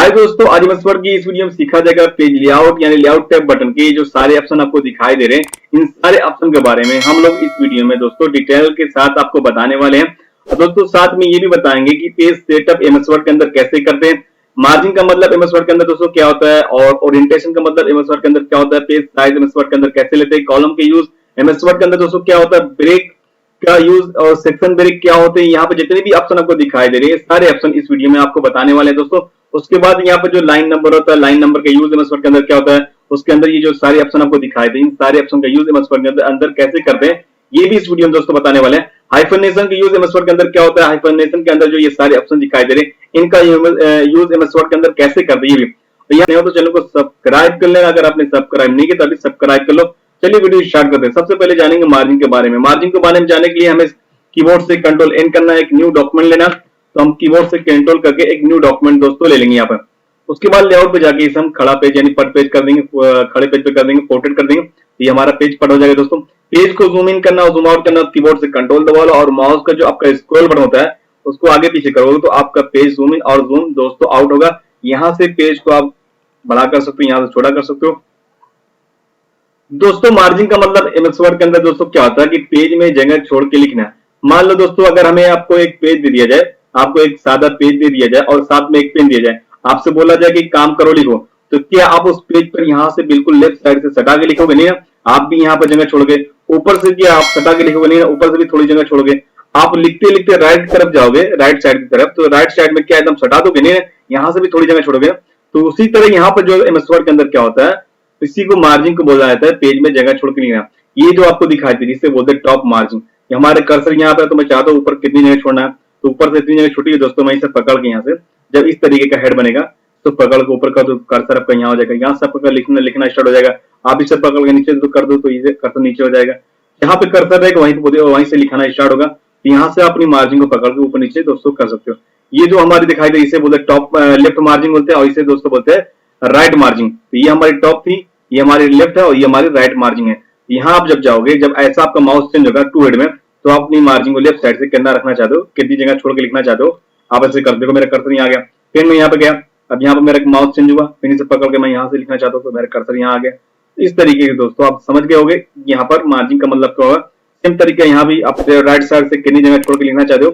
हाय दोस्तों, आज हम इस वर्ग की इस वीडियो में सीखा जाएगा पेज लेआउट यानी लेआउट टैब बटन के जो सारे ऑप्शन आपको दिखाई दे रहे हैं। इन सारे ऑप्शन के बारे में हम लोग इस वीडियो में दोस्तों डिटेल के साथ आपको बताने वाले हैं। और दोस्तों साथ में ये भी बताएंगे कि पेज सेटअप एमएस वर्ड के अंदर कैसे करते हैं, मार्जिन का मतलब एमएस वर्ड के अंदर दोस्तों क्या होता है, और ओरिएंटेशन का मतलब एमएस वर्ड के अंदर क्या होता है, पेज साइज एमएस वर्ड के अंदर कैसे लेते हैं, कॉलम के यूज एमएस वर्ड के अंदर दोस्तों क्या होता है, ब्रेक का यूज और सेक्शन ब्रेक क्या होते हैं। यहाँ पे जितने भी ऑप्शन आपको दिखाई दे रहे हैं सारे ऑप्शन इस वीडियो में आपको बताने वाले हैं दोस्तों। उसके बाद यहाँ पे जो लाइन नंबर होता है, लाइन नंबर का यूज एमएस वर्ड के अंदर क्या होता है, उसके अंदर ये जो सारे ऑप्शन आपको दिखाई दे इन सारे ऑप्शन का यूज एमएस वर्ड के अंदर कैसे करते हैं ये भी इस वीडियो में दोस्तों बताने वाले हैं। हाइफनेशन का यूज एमएस वर्ड के अंदर क्या होता है, हाइफनेशन के अंदर जो ये सारे ऑप्शन दिखाई दे रहे हैं इनका यूज एमएस वर्ड के अंदर कैसे करते हैं ये भी। तो यहाँ नहीं हो तो चैनल को सब्सक्राइब कर लेना, अगर आपने सब्सक्राइब नहीं किया तो अभी सब्सक्राइब कर लो। चलिए वीडियो स्टार्ट करते हैं। सबसे पहले जानेंगे मार्जिन के बारे में। मार्जिन के बारे में जानने के लिए हमें कीबोर्ड से कंट्रोल एन करना है, एक न्यू डॉक्यूमेंट लेना। तो हम कीबोर्ड से कंट्रोल करके एक न्यू डॉक्यूमेंट दोस्तों ले लेंगे यहाँ पर। उसके बाद लेआउट पे जाके इसे हम खड़ा पेज यानी पट पेज कर देंगे, खड़े पेज पे कर देंगे, पोर्ट्रेट कर देंगे। तो ये हमारा पेज पट हो जाएगा दोस्तों। पेज को जूम इन करना और जूम आउट करना कीबोर्ड से कंट्रोल दबा लो और माउस का जो आपका स्क्रॉल बटन होता है उसको आगे पीछे करोगे तो आपका पेज जूम इन और जूम दोस्तों आउट होगा। यहाँ से पेज को आप बड़ा कर सकते हो, यहाँ से छोटा कर सकते हो दोस्तों। मार्जिन का मतलब एमएस वर्ड के अंदर दोस्तों क्या होता है कि पेज में जगह छोड़ के लिखना है। मान लो दोस्तों अगर हमें आपको एक पेज दे दिया जाए, आपको एक सादा पेज दे दिया जाए और साथ में एक पेन दिया जाए, आपसे बोला जाए कि काम करो लिखो, तो क्या आप उस पेज पर यहाँ से बिल्कुल लेफ्ट साइड से सटा के लिखोगे? नहीं ना, आप भी यहाँ पर जगह छोड़ोगे। ऊपर से क्या आप सटा के लिखोगे? नहीं ना, ऊपर से भी थोड़ी जगह छोड़ोगे। आप लिखते लिखते राइट तरफ जाओगे, राइट साइड की तरफ, तो राइट साइड में क्या एकदम सटा दोगे? नहीं ना, यहाँ से भी थोड़ी जगह छोड़ोगे। तो उसी तरह यहाँ पर जो एमएस वर्ड के अंदर क्या होता है, इसी को मार्जिन को बोला जाता है, पेज में जगह छोड़ के लिखना। ये जो आपको दिखाई दे रही है इसे बोलते हैं टॉप मार्जिन। हमारे कर्सर यहाँ पे तो मैं चाहता हूँ ऊपर कितनी जगह छोड़ना है, तो ऊपर से इतनी जगह छुट्टी है दोस्तों। मैं इसे पकड़ के यहाँ से जब इस तरीके का हेड बनेगा तो पकड़ के ऊपर कर दो, कर्सर आपका यहाँ हो जाएगा, यहाँ से आपका लिखना स्टार्ट हो जाएगा। आप इसे पकड़ के नीचे कर दो तो इसे कर्सर नीचे हो जाएगा। जहाँ पे कर्सर रहेगा वहीं से लिखाना स्टार्ट होगा। तो यहाँ से आप अपनी मार्जिन को पकड़ के ऊपर नीचे दोस्तों कर सकते हो। ये जो हमारी दिखाई दे इसे बोलते हैं टॉप लेफ्ट मार्जिन बोलते हैं, और इसे दोस्तों बोलते हैं राइट मार्जिन। तो ये हमारी टॉप थी, ये हमारी लेफ्ट है और ये हमारी राइट मार्जिन है। यहाँ आप जब जाओगे, जब ऐसा आपका माउस चेंज होगा टू हेड में, तो आप अपनी मार्जिन को लेफ्ट साइड से कितना रखना चाहते हो, कितनी जगह छोड़ के लिखना चाहते हो, आप ऐसे कर देखो। मेरा कर्सर यहाँ आ गया, फिर मैं यहाँ पे गया, अब यहाँ पे मेरा माउस चेंज हुआ, फिर इसे पकड़ के मैं यहाँ से लिखना चाहता हूँ तो मेरा कर्सर यहाँ आ गया। इस तरीके से दोस्तों आप समझ गए होंगे यहाँ पर मार्जिन का मतलब क्या होगा। सेम तरीका यहाँ भी आप राइट साइड से कितनी जगह छोड़ के लिखना चाहते हो।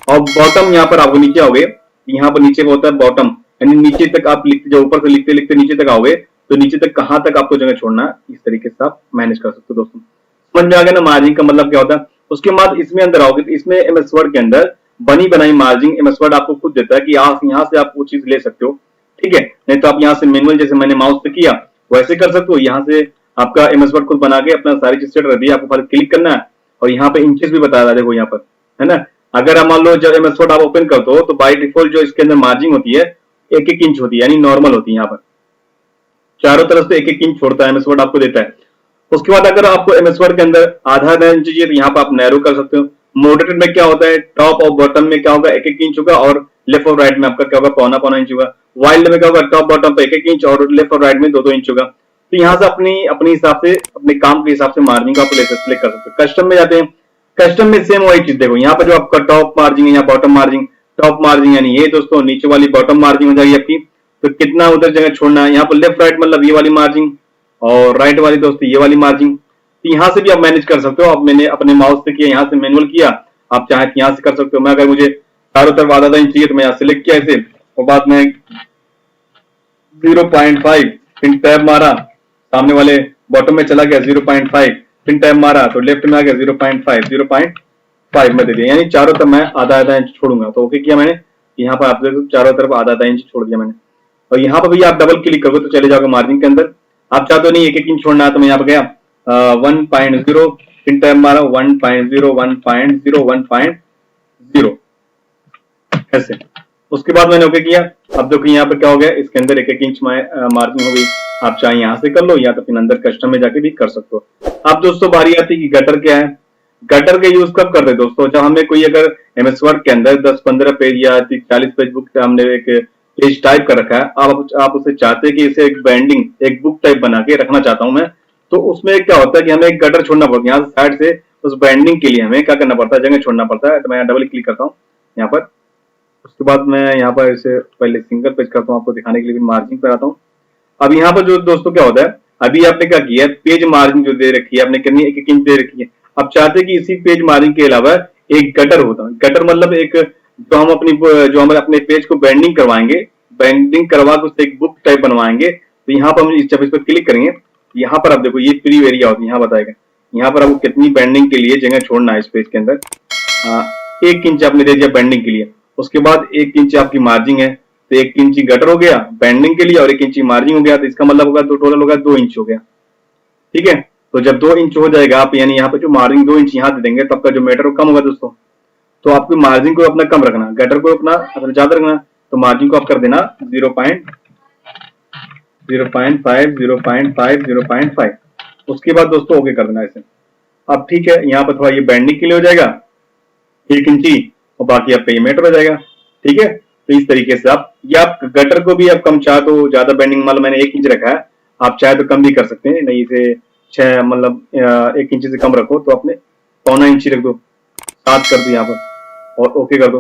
और बॉटम यहाँ पर आपको नीचे आओगे, यहाँ पर नीचे होता है बॉटम, यानी नीचे तक आप लिखते जाओ, ऊपर से लिखते लिखते नीचे तक आओगे तो नीचे तक कहाँ तक आपको जगह छोड़ना है, इस तरीके से आप मैनेज कर सकते हो दोस्तों। समझ में आ गया ना मार्जिन का मतलब क्या होता है। उसके बाद इसमें अंदर आओगे तो इसमें एमएस वर्ड के अंदर बनी बनाई मार्जिन एमएस वर्ड आपको खुद देता है कि आप यहाँ से आप वो चीज ले सकते हो, ठीक है। नहीं तो आप यहाँ से मैनुअल जैसे मैंने माउस पे किया वैसे कर सकते हो। यहाँ से आपका एमएस वर्ड खुद बना के अपना सारी चीज सेट कर दी, आपको खाली क्लिक करना है और यहाँ पे इंचेस भी बता रहा है, देखो यहाँ पर है ना। अगर आप मान लो जब एमएस वर्ड आप ओपन करते हो तो बाय डिफॉल्ट जो इसके अंदर मार्जिन होती है 1-1 इंच होती है, यानी नॉर्मल होती है। यहाँ पर चारों तरफ से 1-1 इंच छोड़ता है एमएस वर्ड आपको देता है। उसके बाद अगर आपको एमएस वर्ड के अंदर आधा इंच चाहिए तो यहाँ पर आप नैरो कर सकते हो। मॉडरेटेड में क्या होता है, टॉप और बॉटम में क्या होगा 1-1 इंच होगा और लेफ्ट और राइट में आपका क्या होगा पौना इंच होगा। वाइल्ड में क्या होगा टॉप बॉटम पे 1-1 इंच और लेफ्ट और राइट में 2-2 इंच होगा। तो यहाँ से अपने हिसाब से अपने काम के हिसाब से मार्जिन को आप सिलेक्ट कर सकते हो। कस्टम में जाते हैं, कस्टम में सेम वही चीज देखो, यहाँ पर जो आपका टॉप मार्जिन है या बॉटम मार्जिन, टॉप मार्जिन यानी ये दोस्तों नीचे वाली बॉटम मार्जिन हो जाएगी आपकी। तो कितना उधर जगह छोड़ना है, यहाँ पर लेफ्ट राइट मतलब ये वाली मार्जिन और राइट वाली दोस्तों ये वाली मार्जिन। यहाँ से भी आप मैनेज कर सकते हो। अब मैंने अपने माउस से किया, यहाँ से मैनुअल किया, आप चाहे तो यहाँ से कर सकते हो। मैं अगर मुझे चारों तरफ आधा इंच चाहिए तो मैं यहाँ सिलेक्ट किया इसे और बाद में 0.5 फिर टैब मारा, सामने वाले बॉटम में चला गया 0.5 फिर टैब मारा तो लेफ्ट में आ गया 0.5 में दे दिया, यानी चारों तरफ मैं आधा इंच छोड़ूंगा। तो ओके किया मैंने, यहाँ पर आप चारों तरफ आधा इंच छोड़ दिया मैंने। और यहाँ पर भी आप डबल क्लिक करोगे तो चले जाओगे मार्जिन के अंदर। आप चाहते हो नहीं 1-1 इंच छोड़ना है तो मैं यहाँ पर गया 1.0 फिर टैब मारा 1.0 ऐसे। उसके बाद मैंने ओके किया। अब देखो यहाँ पे क्या हो गया, इसके अंदर 1-1 इंच मार्जिन हो गई। आप चाहे यहाँ से कर लो या तो फिर अंदर कस्टम में जाके भी कर सकते हो। अब दोस्तों बारी आती है कि गटर क्या है। गटर का यूज कब करते हैं दोस्तों, जब हमें कोई अगर एमएस वर्ड के अंदर 10-15 पेज या 40 पेज बुक हमने एक पेज टाइप कर रखा है, आप उसे चाहते हैं कि इसे एक बैंडिंग एक बुक टाइप बना के रखना चाहता हूं मैं, तो उसमें क्या होता है कि हमें एक गटर छोड़ना पड़ता है। यहाँ साइड से उस बैंडिंग के लिए हमें क्या करना पड़ता है, जगह छोड़ना पड़ता है। तो मैं डबल क्लिक करता हूँ यहाँ पर, उसके बाद मैं यहाँ पर इसे पहले सिंगल पेज करता हूँ आपको दिखाने के लिए, मार्जिन पर आता हूँ। अब यहाँ पर जो दोस्तों क्या होता है, अभी आपने क्या किया, पेज मार्जिन जो दे रखी है आपने कितनी, 1 इंच दे रखी है। अब चाहते हैं कि इसी पेज मार्जिन के अलावा एक गटर होता है। गटर मतलब एक जो हम अपने पेज को बेंडिंग करवाएंगे, बेंडिंग करवा के उससे एक बुक टाइप बनवाएंगे। तो यहाँ पर हम जब इस पर क्लिक करेंगे, यहाँ पर आप देखो ये प्रीव्यू एरिया होता है, यहाँ बताएगा यहाँ पर आपको कितनी बेंडिंग के लिए जगह छोड़ना है इस पेज के अंदर। 1 इंच आपने दे दिया बेंडिंग के लिए, उसके बाद 1 इंच आपकी मार्जिन है, तो 1 इंच गटर हो गया बेंडिंग के लिए और 1 इंच मार्जिन हो गया, तो इसका मतलब होगा तो टोटल होगा 2 इंच हो गया। ठीक है, तो जब 2 इंच हो जाएगा आप यानी यहाँ पे जो मार्जिन 2 इंच यहाँ दे देंगे तो आपका जो मीटर कम होगा दोस्तों। तो आपकी मार्जिन को अपना कम रखना, गटर को अपना ज्यादा रखना, तो मार्जिन को आप कर देना 0.5 0.5 उसके बाद दोस्तों ओके कर देना इसे। अब ठीक है, यहाँ पर थोड़ा ये बेंडिंग के लिए हो जाएगा 1 इंची और बाकी आपका ये मीटर हो जाएगा। ठीक है, तो इस तरीके से आप गटर को भी आप कम चाहे तो ज्यादा बेंडिंग, मतलब मैंने 1 इंच रखा है, आप चाहे तो कम भी कर सकते हैं, नहीं इसे 6 मतलब 1 इंच से कम रखो तो आपने 0.25 इंची रख दो, 7 कर दो यहाँ पर और ओके कर दो।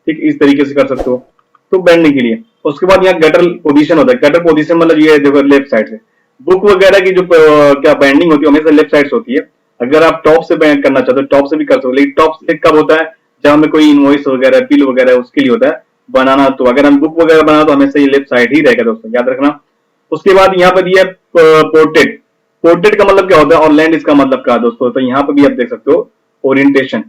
ठीक, इस तरीके से कर सकते हो तो बेंडिंग के लिए। उसके बाद यहाँ गटर पोजीशन होता है, गटर पोजीशन मतलब ये देखो लेफ्ट साइड से बुक वगैरह की जो क्या बेंडिंग होती है हमेशा लेफ्ट साइड से होती है। अगर आप टॉप से बैंड करना चाहते हो टॉप से भी कर सकते हो, लेकिन टॉप से कब होता है जब हमें कोई इनवॉइस वगैरह बिल वगैरह उसके लिए होता है बनाना, तो अगर हम बुक वगैरह बनाना तो हमेशा ये लेफ्ट साइड ही रहेगा दोस्तों, याद रखना। उसके बाद यहाँ पर दिया पोर्ट्रेट। पोर्ट्रेट का मतलब क्या होता है और लैंड इसका मतलब क्या है दोस्तों, तो यहाँ पर भी आप देख सकते हो ओरिएंटेशन,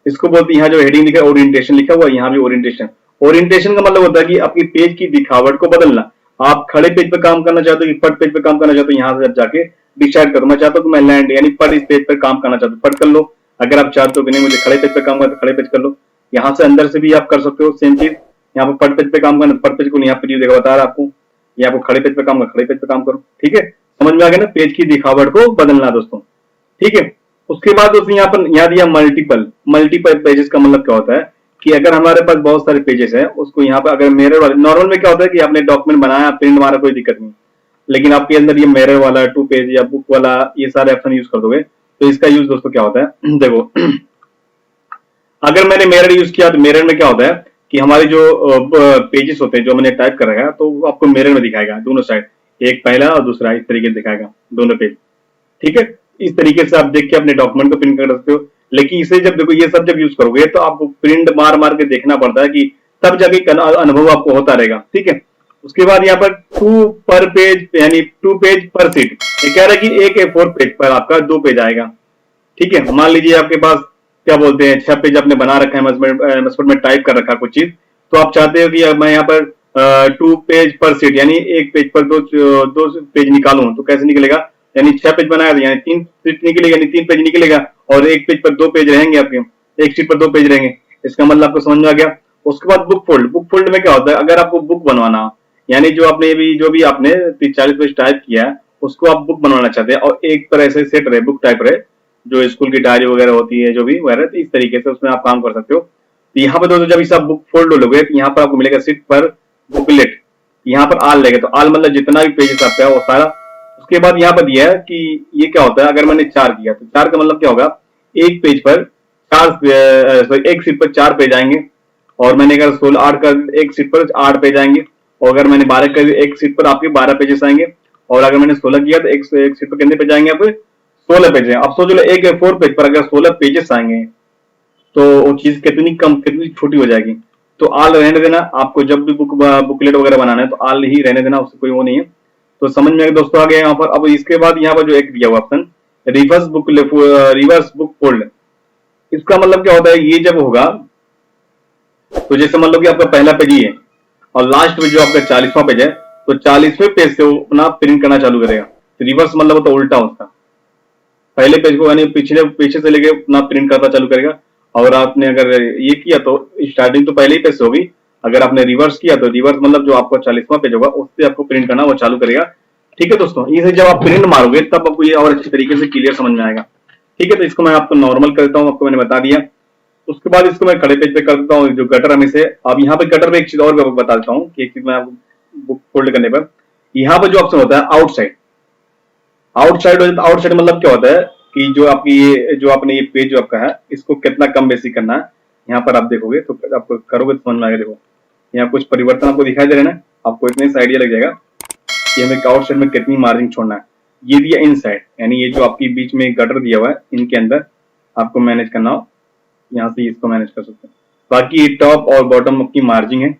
इसको बोलते हैं, यहाँ जो हेडिंग लिखा है ओरिएंटेशन लिखा हुआ है, यहाँ भी ओरिएंटेशन। ओरिएंटेशन का मतलब होता है कि आपकी पेज की दिखावट को बदलना। आप खड़े पेज पे काम करना चाहते हो कि पट पेज पे काम करना चाहते हो, यहाँ से आप जाके डिसाइड करो, मैं चाहता हूँ कि मैं लैंड यानी पट इस पेज पर काम करना चाहता हूँ, पट कर लो। अगर आप चाहते हो कि नहीं मुझे खड़े पेज पे काम करना तो खड़े पेज कर लो। यहाँ से अंदर से भी आप कर सकते हो सेम चीज, यहाँ पर पट पेज पे काम करना पट पेज को यहाँ पे देखा बता रहा आपको, यहाँ पर खड़े पेज पे काम करना खड़े पेज पे काम करो। ठीक है, समझ में आ गया ना, पेज की दिखावट को बदलना दोस्तों। ठीक है, उसके बाद दोस्तों यहाँ पर यहाँ दिया मल्टीपल। मल्टीपल पेजेस का मतलब क्या होता है कि अगर हमारे पास बहुत सारे पेजेस हैं उसको यहाँ पर अगर मिरर वाले, नॉर्मल में क्या होता है कि आपने डॉक्यूमेंट बनाया प्रिंट मारा कोई दिक्कत नहीं, लेकिन आपके अंदर ये मिरर वाला 2 पेज या बुक वाला ये सारे ऑप्शन यूज कर दोगे तो इसका यूज दोस्तों क्या होता है देखो अगर मैंने मिरर यूज किया तो मिरर में क्या होता है कि हमारे जो पेजेस होते हैं जो मैंने टाइप कर रखा है तो वो आपको मिरर में दिखाएगा दोनों साइड, एक पहला और दूसरा इस तरीके से दिखाएगा दोनों पेज। ठीक है, इस तरीके से आप देख के अपने डॉक्यूमेंट को प्रिंट कर सकते हो। लेकिन इसे जब देखो ये सब जब यूज करोगे तो आपको प्रिंट मार मार के देखना पड़ता है कि तब जाके अनुभव आपको होता रहेगा। ठीक है, उसके बाद यहाँ पर 2 पर पेज यानी 2 पेज पर सीट, ये कह रहा है कि एक A4 पेज पर आपका 2 पेज आएगा। ठीक है, मान लीजिए आपके पास क्या बोलते हैं 6 पेज आपने बना रखा है मसमेंट में टाइप कर रखा है कुछ चीज, तो आप चाहते हो कि मैं यहाँ पर 2 पेज पर सीट यानी एक पेज पर दो पेज निकालूं तो कैसे निकलेगा, यानी 6 पेज बनाया यानी 3 सीट निकलेगा यानी 3 पेज निकलेगा और एक पेज पर 2 पेज रहेंगे आपके, एक सीट पर 2 पेज रहेंगे। इसका मतलब आपको समझ में आ गया। उसके बाद बुक फोल्ड। बुक फोल्ड में क्या होता है अगर आपको बुक बनवाना हो यानी जो भी आपने 30-40 पेज टाइप किया है उसको आप बुक बनवाना चाहते हैं और एक पर ऐसे सेट रहे बुक टाइप रहे जो स्कूल की डायरी वगैरह होती है जो भी वगैरह, तो इस तरीके से उसमें आप काम कर सकते हो। तो यहाँ पर दोस्तों जब इस आप बुक फोल्ड लोगे तो यहाँ पर आपको मिलेगा सीट पर बुकलेट, यहाँ पर आल लेगा, तो आल मतलब जितना भी पेजेस आपका है वो सारा। उसके बाद यहाँ पर दिया है कि ये क्या होता है अगर मैंने 4 किया तो 4 का मतलब क्या होगा एक पेज पर 4 एक सीट पर 4 पेज आएंगे और मैंने अगर 16-8 कर एक सीट पर 8 पेज आएंगे और अगर मैंने 12 कर एक सीट पर आपके 12 पेजेस आएंगे और अगर मैंने 16 किया तो एक सीट पर कितने पेज आएंगे आपके 16 पेज है। अब सोच लो एक A4 पेज पर अगर 16 पेजेस आएंगे तो वो चीज कितनी कम कितनी छोटी हो जाएगी। तो आल रहने देना, आपको जब भी बुकलेट वगैरह बनाना है तो आल ही रहने देना, उससे कोई वो नहीं है। तो समझ में दोस्तों आ गया यहाँ पर। अब इसके बाद यहाँ पर जो एक दिया हुआ ऑप्शन रिवर्स बुक फोल्ड, इसका मतलब क्या होता है ये जब होगा तो जैसे मान लो कि आपका पहला पेज ही है और लास्ट में जो आपका 40वां पेज है तो 40वें पेज से वो अपना प्रिंट करना चालू करेगा। तो रिवर्स मतलब होता है उल्टा उसका, पहले पेज को यानी पीछे से लेके अपना प्रिंट करना चालू करेगा। और आपने अगर ये किया तो स्टार्टिंग तो पहले ही पेज से होगी, अगर आपने रिवर्स किया तो रिवर्स मतलब जो आपका 40वां पेज होगा उससे आपको प्रिंट करना वो चालू करेगा। ठीक है दोस्तों, ये जब आप प्रिंट मारोगे तब आपको ये और अच्छी तरीके से क्लियर समझ में आएगा। ठीक है, तो इसको मैं आपको नॉर्मल करता हूँ, आपको मैंने बता दिया। उसके बाद इसको मैं खड़े पेज पे कर देता हूँ जो गटर हमेशा। अब यहाँ पे गटर में एक चीज और बता देता हूँ कि एक चीज मैं आपको बुक फोल्ड करने पर यहाँ पे जो ऑप्शन होता है आउटसाइड। आउटसाइड मतलब क्या होता है कि जो आपकी जो आपने ये पेज जो आपका है इसको कितना कम बेसी करना है। यहाँ पर आप देखोगे तो आपको करोगे तो समझ में आएगा। देखो यहाँ कुछ परिवर्तन आपको दिखाई दे रहे हैं ना, आपको इतने से आइडिया लग जाएगा कि हमें आउट साइड में कितनी मार्जिन छोड़ना है। ये दिया इन साइड, यानी ये जो आपकी बीच में गटर दिया हुआ है इनके अंदर आपको मैनेज करना हो, यहाँ से इसको मैनेज कर सकते हैं। बाकी टॉप और बॉटम आपकी मार्जिन है